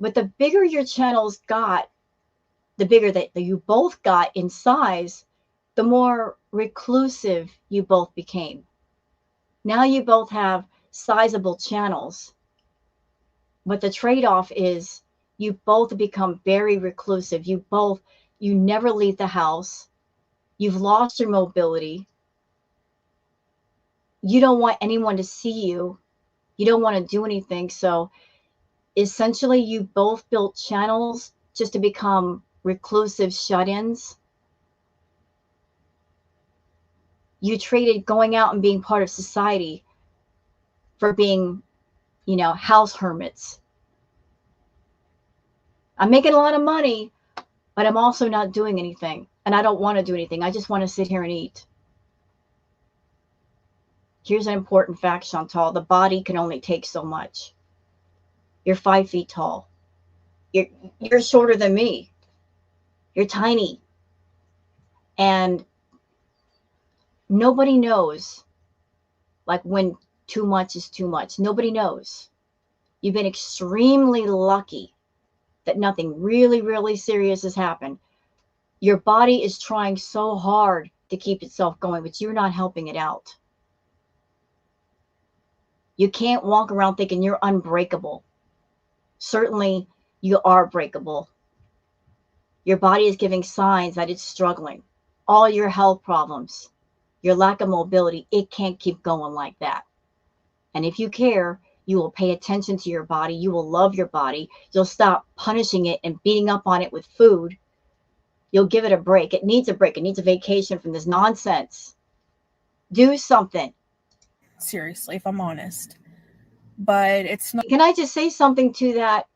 But the bigger your channels got, the bigger that you both got in size, the more reclusive you both became. Now you both have sizable channels, but the trade-off is you both become very reclusive. You never leave the house. You've lost your mobility. You don't want anyone to see you. You don't want to do anything. So essentially you both built channels just to become reclusive shut-ins. You traded going out and being part of society for being, house hermits. I'm making a lot of money, but I'm also not doing anything. And I don't want to do anything. I just want to sit here and eat. Here's an important fact, Chantal. The body can only take so much. You're 5 feet tall. You're, you're shorter than me. You're tiny. And nobody knows, like, when too much is too much. Nobody knows. You've been extremely lucky that nothing really, really serious has happened. Your body is trying so hard to keep itself going, but you're not helping it out. You can't walk around thinking you're unbreakable. Certainly, you are breakable. Your body is giving signs that it's struggling. All your health problems, your lack of mobility, it can't keep going like that. And if you care, you will pay attention to your body. You will love your body. You'll stop punishing it and beating up on it with food. You'll give it a break. It needs a break. It needs a vacation from this nonsense. Do something. Seriously, if I'm honest. But it's not. Can I just say something to that?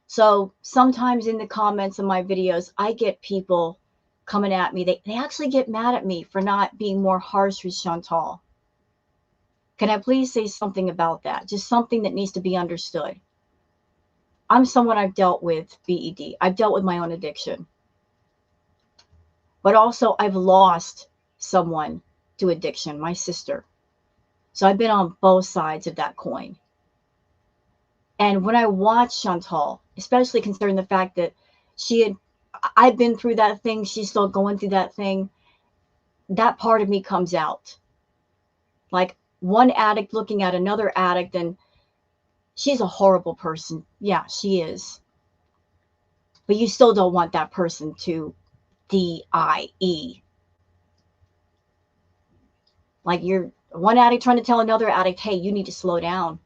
So sometimes in the comments of my videos, I get people coming at me. They actually get mad at me for not being more harsh with Chantal. Can I please say something about that? Just something that needs to be understood. I'm someone, I've dealt with BED. I've dealt with my own addiction. But also I've lost someone to addiction, my sister. So I've been on both sides of that coin. And when I watch Chantal, especially considering the fact that I've been through that thing, she's still going through that thing, that part of me comes out. Like one addict looking at another addict, and she's a horrible person. Yeah, she is. But you still don't want that person to DIE. Like you're one addict trying to tell another addict, hey, you need to slow down.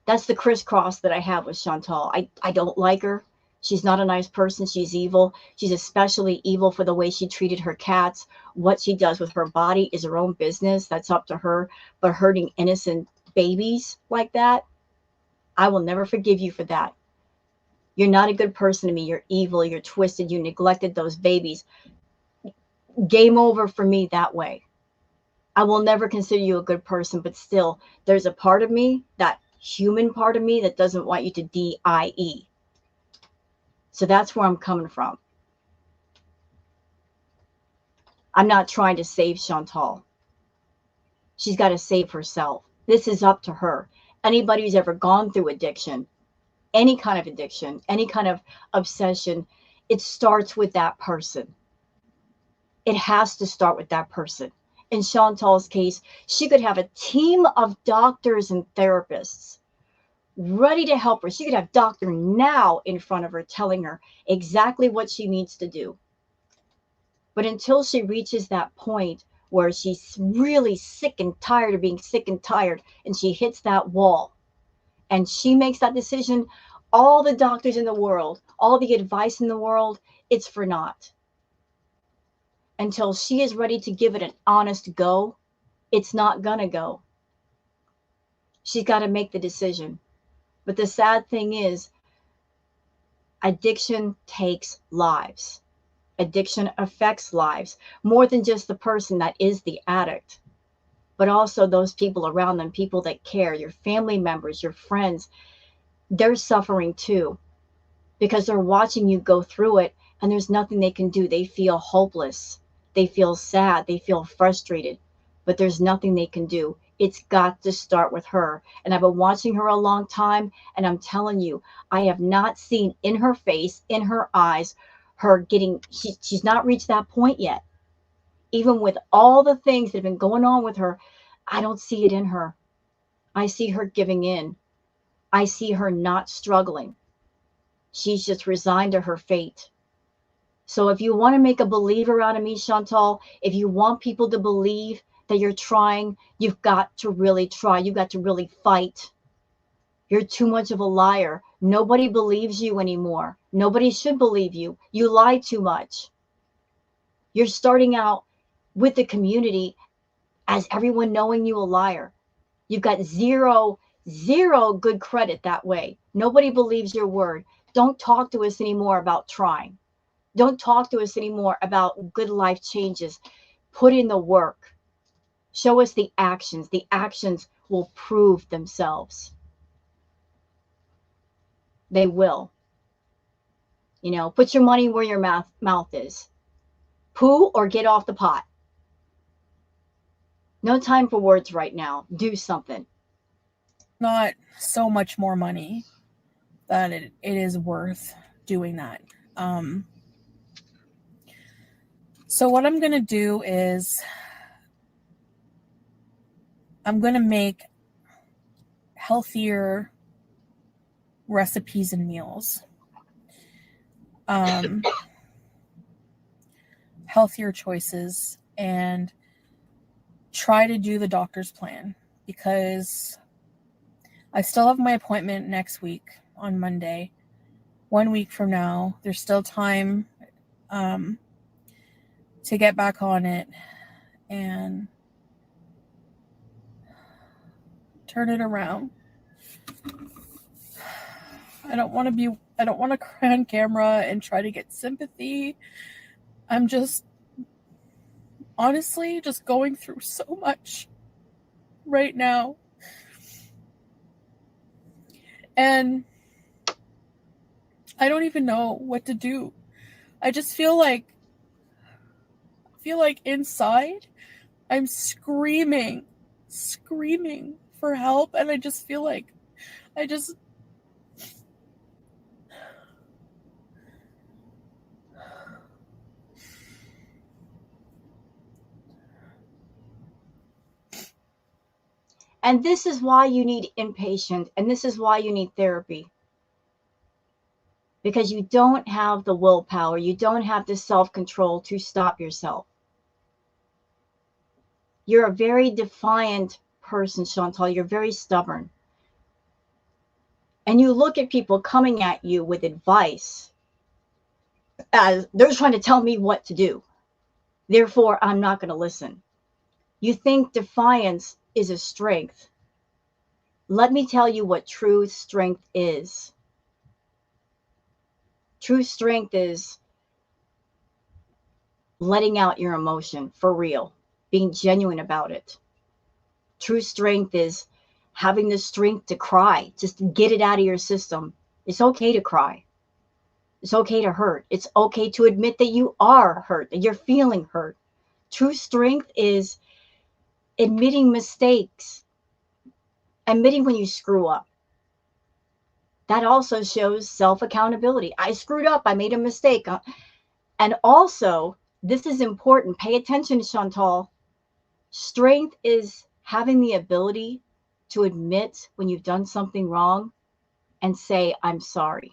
That's the crisscross that I have with Chantal. I don't like her. She's not a nice person. She's evil. She's especially evil for the way she treated her cats. What she does with her body is her own business. That's up to her. But hurting innocent babies like that, I will never forgive you for that. You're not a good person to me. You're evil. You're twisted. You neglected those babies. Game over for me that way. I will never consider you a good person, but still, there's a part of me, that human part of me, that doesn't want you to DIE. So that's where I'm coming from. I'm not trying to save Chantal. She's got to save herself. This is up to her. Anybody who's ever gone through addiction, any kind of addiction, any kind of obsession, it starts with that person. It has to start with that person. In Chantal's case, she could have a team of doctors and therapists ready to help her. She could have Dr. Now in front of her telling her exactly what she needs to do. But until she reaches that point where she's really sick and tired of being sick and tired, and she hits that wall and she makes that decision, all the doctors in the world, all the advice in the world, it's for naught. Until she is ready to give it an honest go, it's not gonna go. She's got to make the decision. But the sad thing is, addiction takes lives. Addiction affects lives more than just the person that is the addict, but also those people around them, people that care, your family members, your friends. They're suffering too because they're watching you go through it and there's nothing they can do. They feel hopeless. They feel sad. They feel frustrated, but there's nothing they can do. It's got to start with her. And I've been watching her a long time, and I'm telling you, I have not seen in her face, in her eyes, her getting, she's not reached that point yet. Even with all the things that have been going on with her, I don't see it in her. I see her giving in. I see her not struggling. She's just resigned to her fate. So if you want to make a believer out of me, Chantal, if you want people to believe that you're trying, you've got to really try. You've got to really fight. You're too much of a liar. Nobody believes you anymore. Nobody should believe you. You lie too much. You're starting out with the community as everyone knowing you a liar. You've got zero good credit that way. Nobody believes your word. Don't talk to us anymore about trying. Don't talk to us anymore about good life changes. Put in the work. Show us the actions. The actions will prove themselves. They will. You know, put your money where your mouth is. Poo or get off the pot. No time for words right now. Do something. Not so much more money that it is worth doing that. So what I'm going to do is I'm going to make healthier recipes and meals. Healthier choices, and try to do the doctor's plan, because I still have my appointment next week on Monday. 1 week from now, there's still time to get back on it and turn it around. I don't want to cry on camera and try to get sympathy. I'm just honestly just going through so much right now. And I don't even know what to do. I just feel like inside I'm screaming for help, and I just feel like And this is why you need inpatient, and this is why you need therapy. Because you don't have the willpower, you don't have the self-control to stop yourself. You're a very defiant person, Chantal. You're very stubborn. And you look at people coming at you with advice as they're trying to tell me what to do. Therefore, I'm not going to listen. You think defiance is a strength. Let me tell you what true strength is. True strength is letting out your emotion for real, being genuine about it. True strength is having the strength to cry, just to get it out of your system. It's okay to cry. It's okay to hurt. It's okay to admit that you are hurt, that you're feeling hurt. True strength is admitting mistakes, admitting when you screw up. That also shows self-accountability. I screwed up. I made a mistake. And also, this is important. Pay attention, Chantal. Strength is having the ability to admit when you've done something wrong and say, I'm sorry.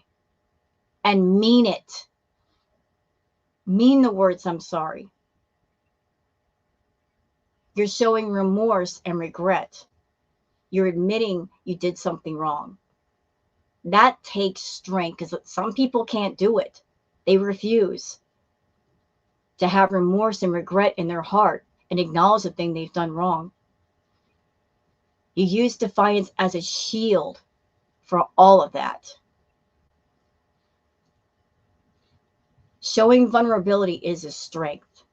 And mean it. Mean the words, I'm sorry. You're showing remorse and regret. You're admitting you did something wrong. That takes strength, because some people can't do it. They refuse to have remorse and regret in their heart and acknowledge the thing they've done wrong. You use defiance as a shield for all of that. Showing vulnerability is a strength.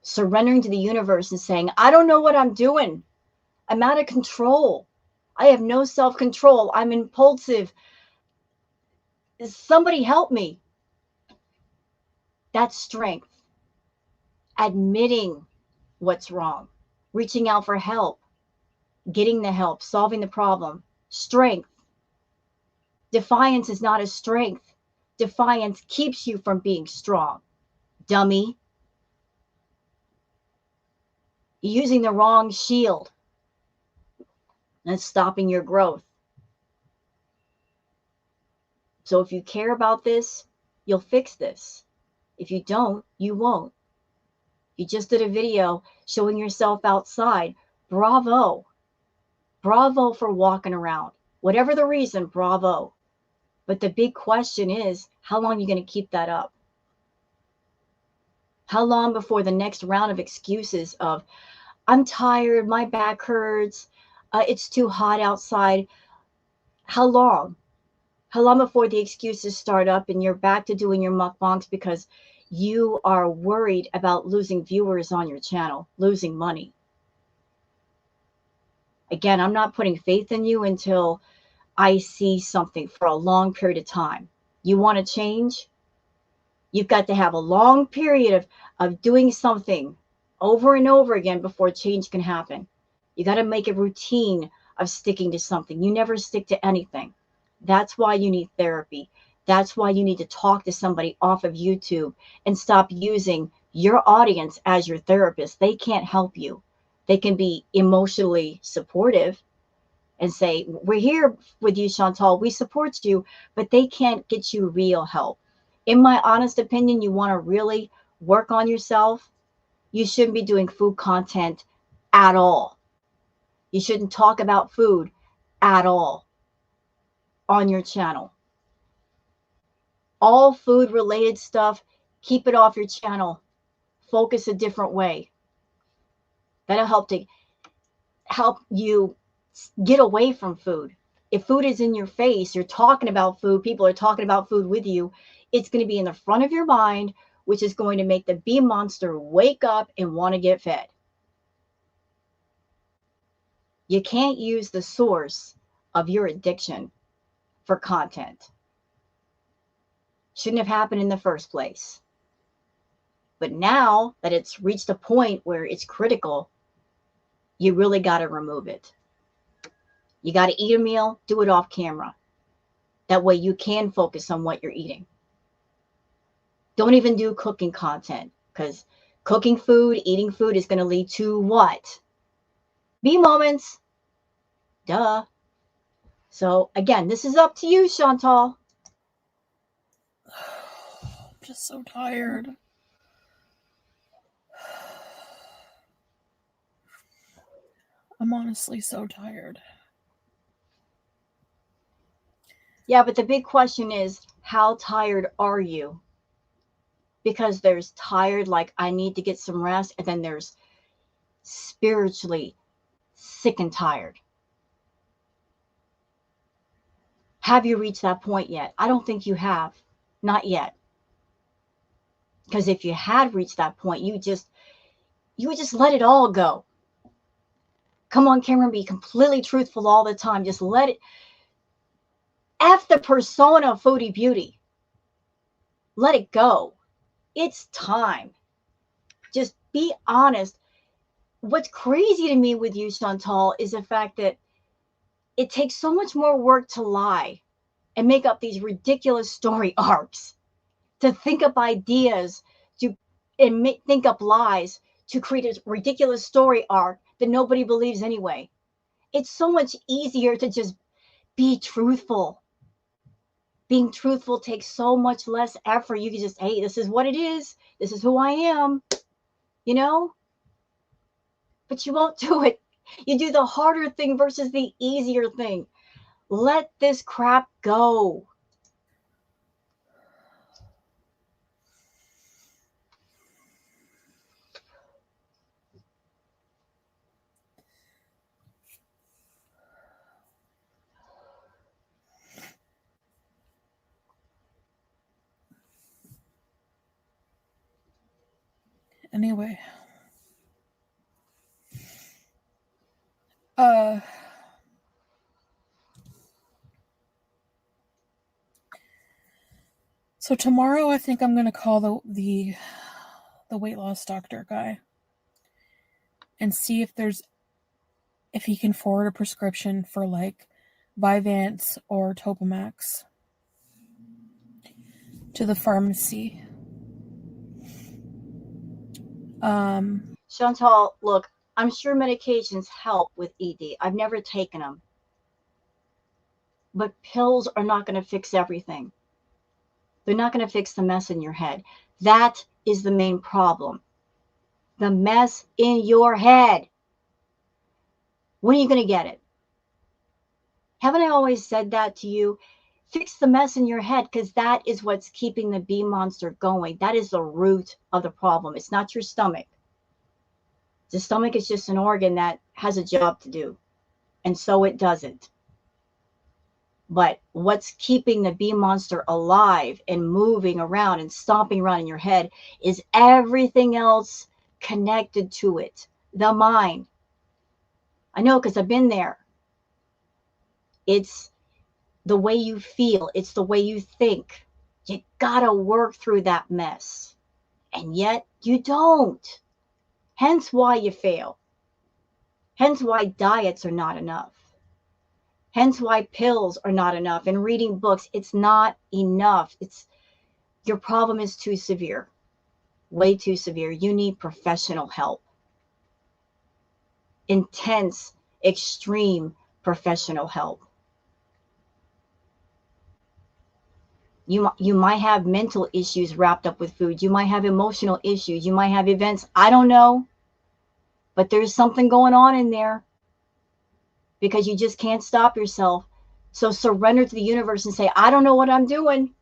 Surrendering to the universe and saying, I don't know what I'm doing. I'm out of control. I have no self-control. I'm impulsive. Somebody help me. That's strength. Admitting what's wrong. Reaching out for help. Getting the help. Solving the problem. Strength. Defiance is not a strength. Defiance keeps you from being strong. Dummy. You're using the wrong shield. That's stopping your growth. So if you care about this, you'll fix this. If you don't, you won't. You just did a video showing yourself outside. Bravo. Bravo for walking around. Whatever the reason, bravo. But the big question is, how long are you going to keep that up? How long before the next round of excuses of, I'm tired, my back hurts, it's too hot outside. How long? How long before the excuses start up and you're back to doing your mukbangs because you are worried about losing viewers on your channel, losing money? Again, I'm not putting faith in you until I see something for a long period of time. You want to change? You've got to have a long period of doing something over and over again before change can happen. You got to make a routine of sticking to something. You never stick to anything. That's why you need therapy. That's why you need to talk to somebody off of YouTube and stop using your audience as your therapist. They can't help you. They can be emotionally supportive and say, we're here with you, Chantal. We support you, but they can't get you real help. In my honest opinion, you want to really work on yourself, you shouldn't be doing food content at all. You shouldn't talk about food at all on your channel. All food related stuff, keep it off your channel. Focus a different way. That'll help you get away from food. If food is in your face, you're talking about food, people are talking about food with you, it's going to be in the front of your mind, which is going to make the bee monster wake up and want to get fed. You can't use the source of your addiction for content. Shouldn't have happened in the first place. But now that it's reached a point where it's critical, you really got to remove it. You got to eat a meal, do it off camera. That way you can focus on what you're eating. Don't even do cooking content, because cooking food, eating food is going to lead to what? Bee moments. Duh. So again, this is up to you, Chantal. I'm just so tired. I'm honestly so tired. Yeah, but the big question is, how tired are you? Because there's tired, like I need to get some rest, and then there's spiritually sick and tired. Have you reached that point yet? I don't think you have. Not yet. Because if you had reached that point, you would just let it all go. Come on camera and be completely truthful all the time. Just let it. F the persona of Foodie Beauty. Let it go. It's time. Just be honest. What's crazy to me with you, Chantal, is the fact that it takes so much more work to lie and make up these ridiculous story arcs, to think up ideas, think up lies to create a ridiculous story arc that nobody believes anyway. It's so much easier to just be truthful. Being truthful takes so much less effort. You can just, hey, this is what it is. This is who I am, you know? But you won't do it. You do the harder thing versus the easier thing. Let this crap go. Anyway. So tomorrow I think I'm gonna call the weight loss doctor guy and see if he can forward a prescription for like Vyvanse or Topamax to the pharmacy. Chantal, look, I'm sure medications help with ED. I've never taken them. But pills are not going to fix everything. They're not going to fix the mess in your head. That is the main problem. The mess in your head. When are you going to get it? Haven't I always said that to you? Fix the mess in your head, because that is what's keeping the bee monster going. That is the root of the problem. It's not your stomach. The stomach is just an organ that has a job to do. And so it doesn't. But what's keeping the bee monster alive and moving around and stomping around in your head is everything else connected to it. The mind. I know because I've been there. It's the way you feel, it's the way you think. You gotta work through that mess. And yet you don't. Hence why you fail. Hence why diets are not enough. Hence why pills are not enough. And reading books, it's not enough. It's your problem is too severe. Way too severe. You need professional help. Intense, extreme professional help. You might have mental issues wrapped up with food. You might have emotional issues. You might have events. I don't know. But there's something going on in there because you just can't stop yourself. So surrender to the universe and say, I don't know what I'm doing.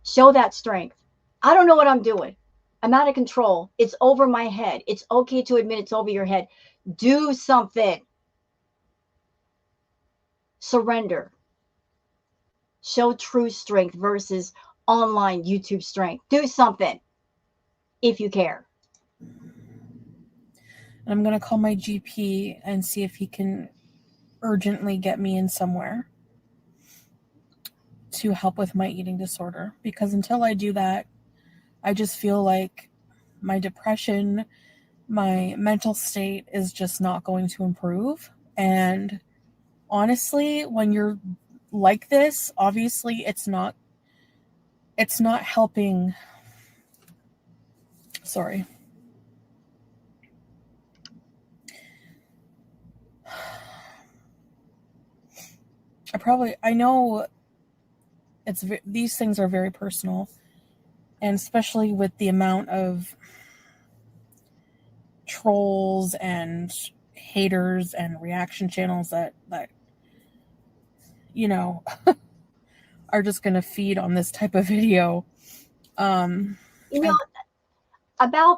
Show that strength. I don't know what I'm doing. I'm out of control. It's over my head. It's okay to admit it's over your head. Do something. Surrender. Show true strength versus online YouTube strength. Do something if you care. I'm going to call my GP and see if he can urgently get me in somewhere to help with my eating disorder. Because until I do that, I just feel like my depression, my mental state is just not going to improve. And honestly, when you're like this, obviously it's not helping. Sorry. I know these things are very personal, and especially with the amount of trolls and haters and reaction channels that you know are just going to feed on this type of video. About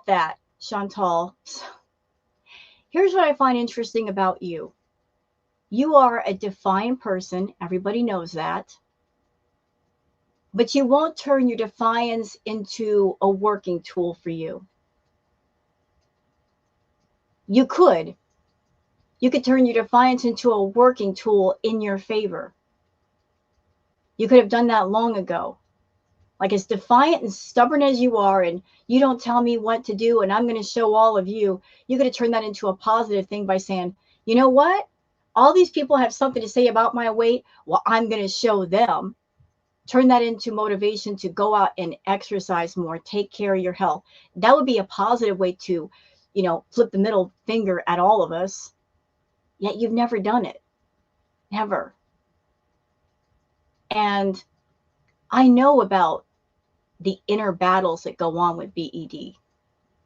that, Chantal, here's what I find interesting about you. You are a defiant person. Everybody knows that. But you won't turn your defiance into a working tool for you. You could. You could turn your defiance into a working tool in your favor. You could have done that long ago. Like, as defiant and stubborn as you are, and you don't tell me what to do, and I'm going to show all of you, you could have turned that into a positive thing by saying, you know what? All these people have something to say about my weight. Well, I'm going to show them. Turn that into motivation to go out and exercise more, take care of your health. That would be a positive way to, flip the middle finger at all of us. Yet you've never done it. Never. And I know about the inner battles that go on with BED,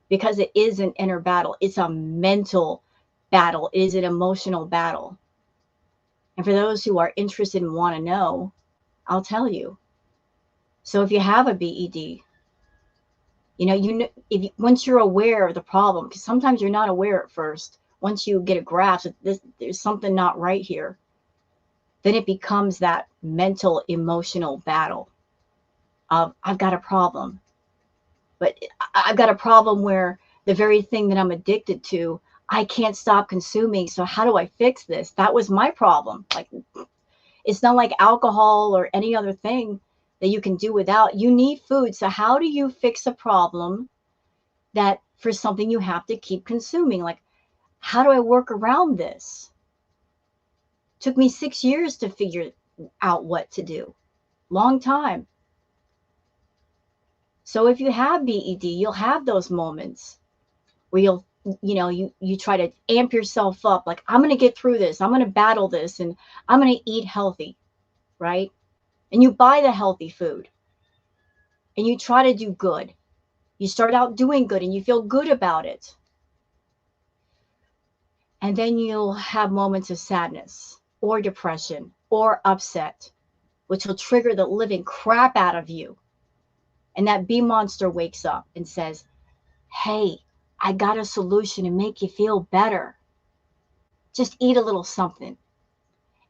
because it is an inner battle. It's a mental battle. It is an emotional battle. And for those who are interested and want to know, I'll tell you. So if you have a BED, once you're aware of the problem, because sometimes you're not aware at first, once you get a grasp that there's something not right here, then it becomes that mental, emotional battle of, I've got a problem. But I've got a problem where the very thing that I'm addicted to, I can't stop consuming. So how do I fix this? That was my problem. Like, it's not like alcohol or any other thing that you can do without. You need food. So how do you fix a problem that for something you have to keep consuming? Like, how do I work around this? Took me 6 years to figure out what to do. Long time. So if you have BED, you'll have those moments where you try to amp yourself up. Like, I'm going to get through this. I'm going to battle this, and I'm going to eat healthy, right? And you buy the healthy food and you try to do good. You start out doing good and you feel good about it. And then you'll have moments of sadness or depression or upset, which will trigger the living crap out of you. And that bee monster wakes up and says, hey, I got a solution to make you feel better. Just eat a little something.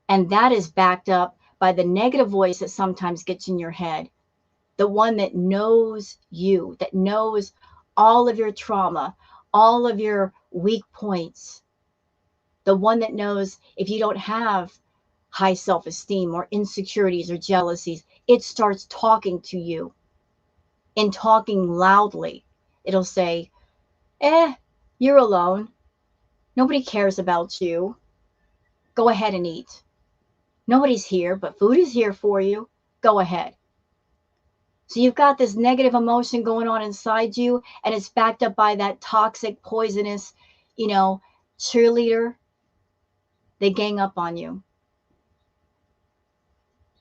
And that is backed up by the negative voice that sometimes gets in your head, the one that knows you, that knows all of your trauma, all of your weak points, the one that knows if you don't have high self-esteem or insecurities or jealousies, it starts talking to you and talking loudly. It'll say, you're alone. Nobody cares about you. Go ahead and eat. Nobody's here, but food is here for you. Go ahead. So you've got this negative emotion going on inside you, and it's backed up by that toxic, poisonous, cheerleader. They gang up on you.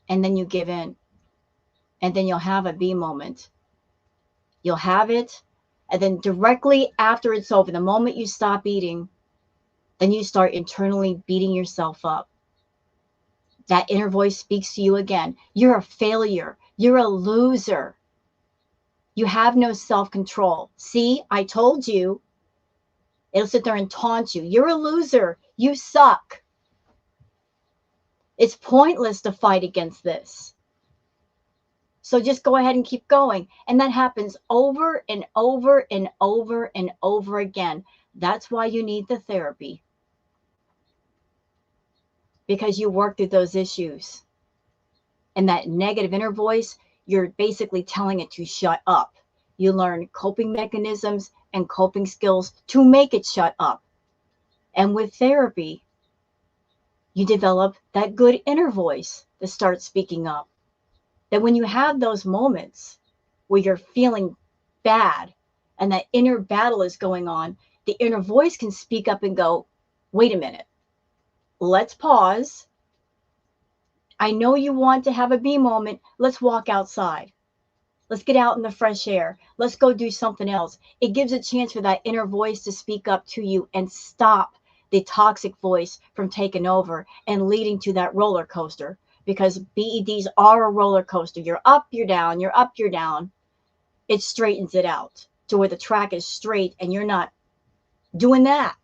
And then you give in. And then you'll have a B moment. You'll have it. And then directly after it's over, the moment you stop eating, then you start internally beating yourself up. That inner voice speaks to you again. You're a failure. You're a loser. You have no self-control. See, I told you. It'll sit there and taunt you. You're a loser. You suck. It's pointless to fight against this. So just go ahead and keep going. And that happens over and over and over and over again. That's why you need the therapy. Because you work through those issues. And that negative inner voice, you're basically telling it to shut up. You learn coping mechanisms and coping skills to make it shut up. And with therapy, you develop that good inner voice that starts speaking up. That when you have those moments where you're feeling bad and that inner battle is going on, the inner voice can speak up and go, wait a minute, let's pause. I know you want to have a B moment. Let's walk outside. Let's get out in the fresh air. Let's go do something else. It gives a chance for that inner voice to speak up to you and stop the toxic voice from taking over and leading to that roller coaster. Because BEDs are a roller coaster. You're up, you're down, you're up, you're down. It straightens it out to where the track is straight and you're not doing that.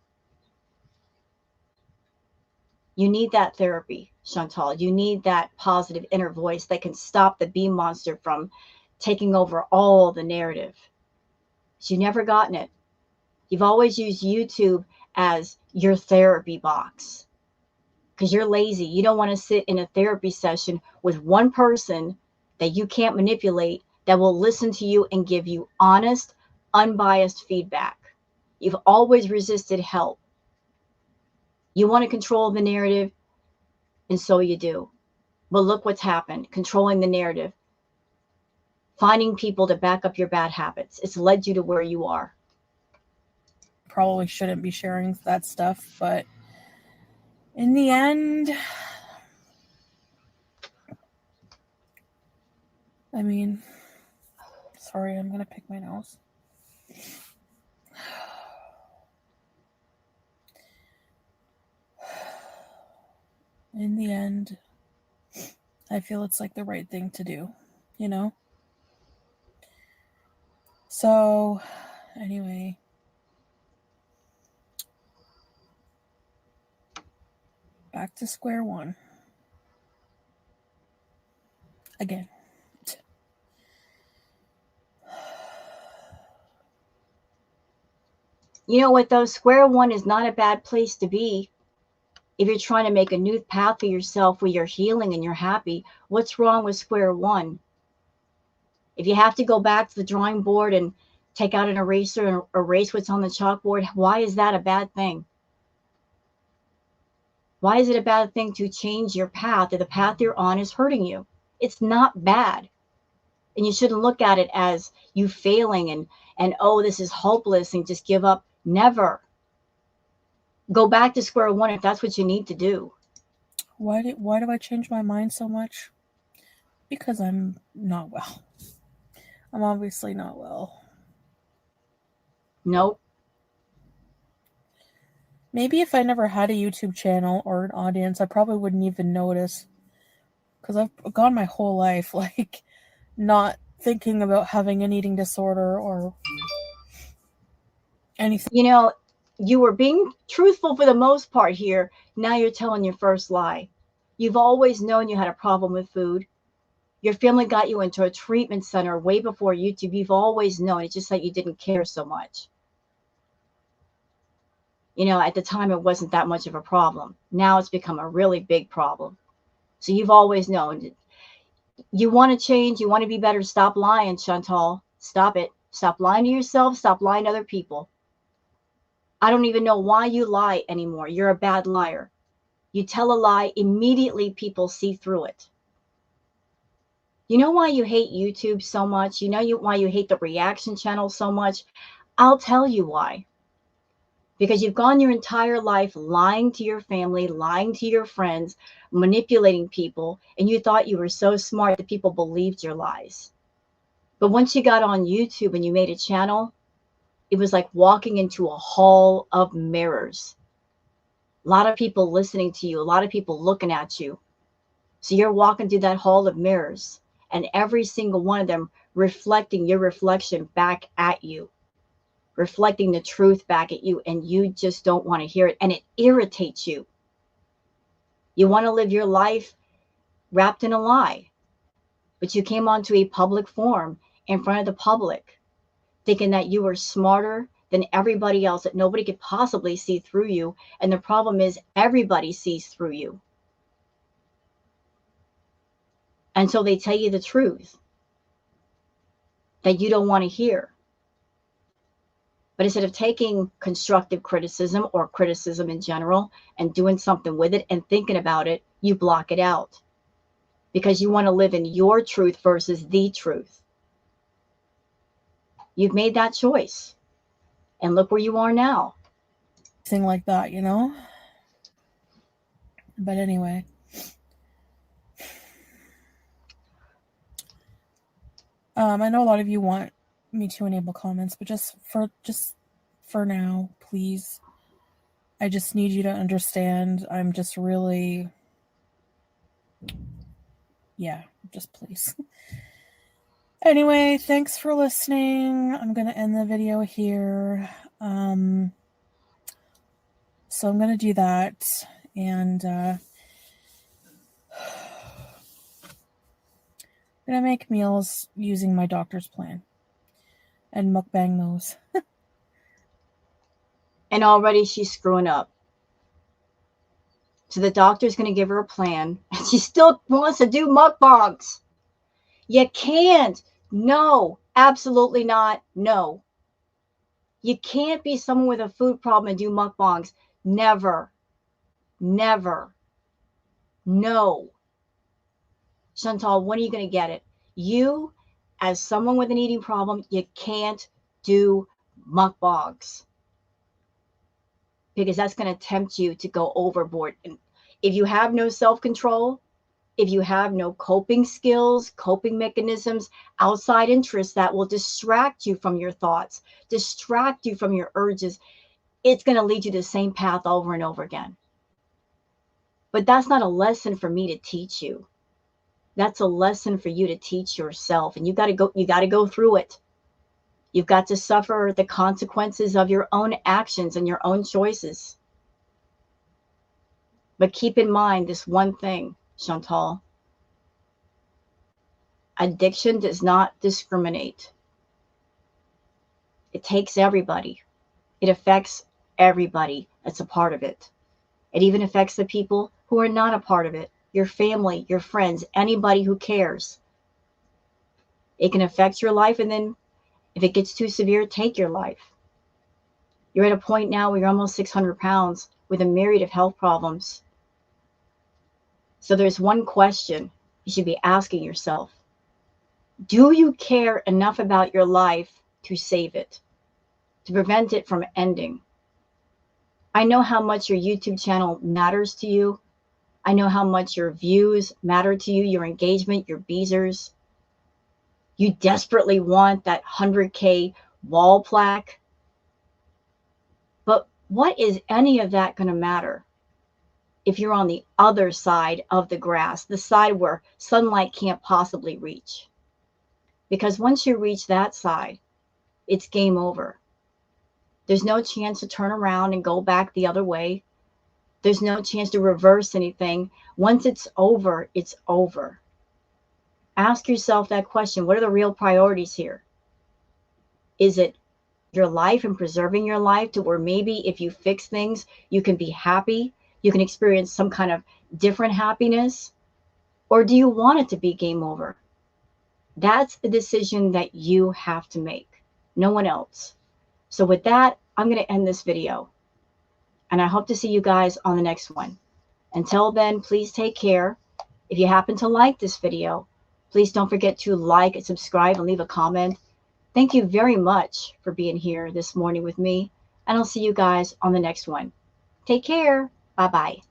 You need that therapy, Chantal. You need that positive inner voice that can stop the bee monster from taking over all the narrative. So you've never gotten it. You've always used YouTube as your therapy box. Because you're lazy. You don't want to sit in a therapy session with one person that you can't manipulate that will listen to you and give you honest, unbiased feedback. You've always resisted help. You want to control the narrative, and so you do. But look what's happened. Controlling the narrative. Finding people to back up your bad habits. It's led you to where you are. Probably shouldn't be sharing that stuff, but in the end, I mean, sorry, I'm going to pick my nose. In the end, I feel it's like the right thing to do, So, anyway. Back to square one. Again. You know what, though? Square one is not a bad place to be. If you're trying to make a new path for yourself where you're healing and you're happy, what's wrong with square one? If you have to go back to the drawing board and take out an eraser and erase what's on the chalkboard, why is that a bad thing? Why is it a bad thing to change your path if the path you're on is hurting you? It's not bad. And you shouldn't look at it as you failing and oh, this is hopeless and just give up. Never. Go back to square one if that's what you need to do. Why do I change my mind so much? Because I'm not well. I'm obviously not well. Nope. Maybe if I never had a YouTube channel or an audience, I probably wouldn't even notice. Because I've gone my whole life, not thinking about having an eating disorder or anything. You were being truthful for the most part here. Now you're telling your first lie. You've always known you had a problem with food. Your family got you into a treatment center way before YouTube. You've always known. It's just that you didn't care so much. You know, at the time, it wasn't that much of a problem. Now it's become a really big problem. So you've always known. You want to change. You want to be better. Stop lying, Chantal. Stop it. Stop lying to yourself. Stop lying to other people. I don't even know why you lie anymore. You're a bad liar. You tell a lie, immediately people see through it. You know why you hate YouTube so much? You know why you hate the reaction channel so much? I'll tell you why. Because you've gone your entire life lying to your family, lying to your friends, manipulating people, and you thought you were so smart that people believed your lies. But once you got on YouTube and you made a channel, it was like walking into a hall of mirrors. A lot of people listening to you, a lot of people looking at you. So you're walking through that hall of mirrors, and every single one of them reflecting your reflection back at you, reflecting the truth back at you, and you just don't want to hear it, and it irritates you. You want to live your life wrapped in a lie, but you came onto a public forum in front of the public thinking that you were smarter than everybody else, that nobody could possibly see through you. And the problem is everybody sees through you. And so they tell you the truth that you don't want to hear. But instead of taking constructive criticism or criticism in general and doing something with it and thinking about it, you block it out because you want to live in your truth versus the truth. You've made that choice. And look where you are now. Thing like that, you know? But anyway. I know a lot of you want me to enable comments, but just for now, please. I just need you to understand. I'm just really, yeah, just please. Anyway, thanks for listening. I'm going to end the video here. So I'm going to do that. And I'm going to make meals using my doctor's plan. And mukbang those. And already she's screwing up. So the doctor's going to give her a plan. And she still wants to do mukbangs. You can't. No, absolutely not. No. You can't be someone with a food problem and do mukbangs. Never. Never. No. Chantal, when are you going to get it? You, as someone with an eating problem, you can't do mukbangs. Because that's going to tempt you to go overboard. And if you have no self-control, if you have no coping skills, coping mechanisms, outside interests that will distract you from your thoughts, distract you from your urges, it's going to lead you to the same path over and over again. But that's not a lesson for me to teach you. That's a lesson for you to teach yourself. And you got to go through it. You've got to suffer the consequences of your own actions and your own choices. But keep in mind this one thing, Chantal. Addiction does not discriminate. It takes everybody. It affects everybody that's a part of it. It even affects the people who are not a part of it. Your family, your friends, anybody who cares. It can affect your life, and then if it gets too severe, take your life. You're at a point now where you're almost 600 pounds with a myriad of health problems. So there's one question you should be asking yourself. Do you care enough about your life to save it, to prevent it from ending? I know how much your YouTube channel matters to you. I know how much your views matter to you, your engagement, your beezers. You desperately want that 100K wall plaque. But what is any of that going to matter if you're on the other side of the grass, the side where sunlight can't possibly reach? Because once you reach that side, it's game over. There's no chance to turn around and go back the other way. There's no chance to reverse anything. Once it's over, it's over. Ask yourself that question. What are the real priorities here? Is it your life and preserving your life to where maybe if you fix things, you can be happy, you can experience some kind of different happiness? Or do you want it to be game over? That's a decision that you have to make, no one else. So with that, I'm going to end this video. And I hope to see you guys on the next one. Until then, please take care. If you happen to like this video, please don't forget to like and subscribe and leave a comment. Thank you very much for being here this morning with me. And I'll see you guys on the next one. Take care. Bye-bye.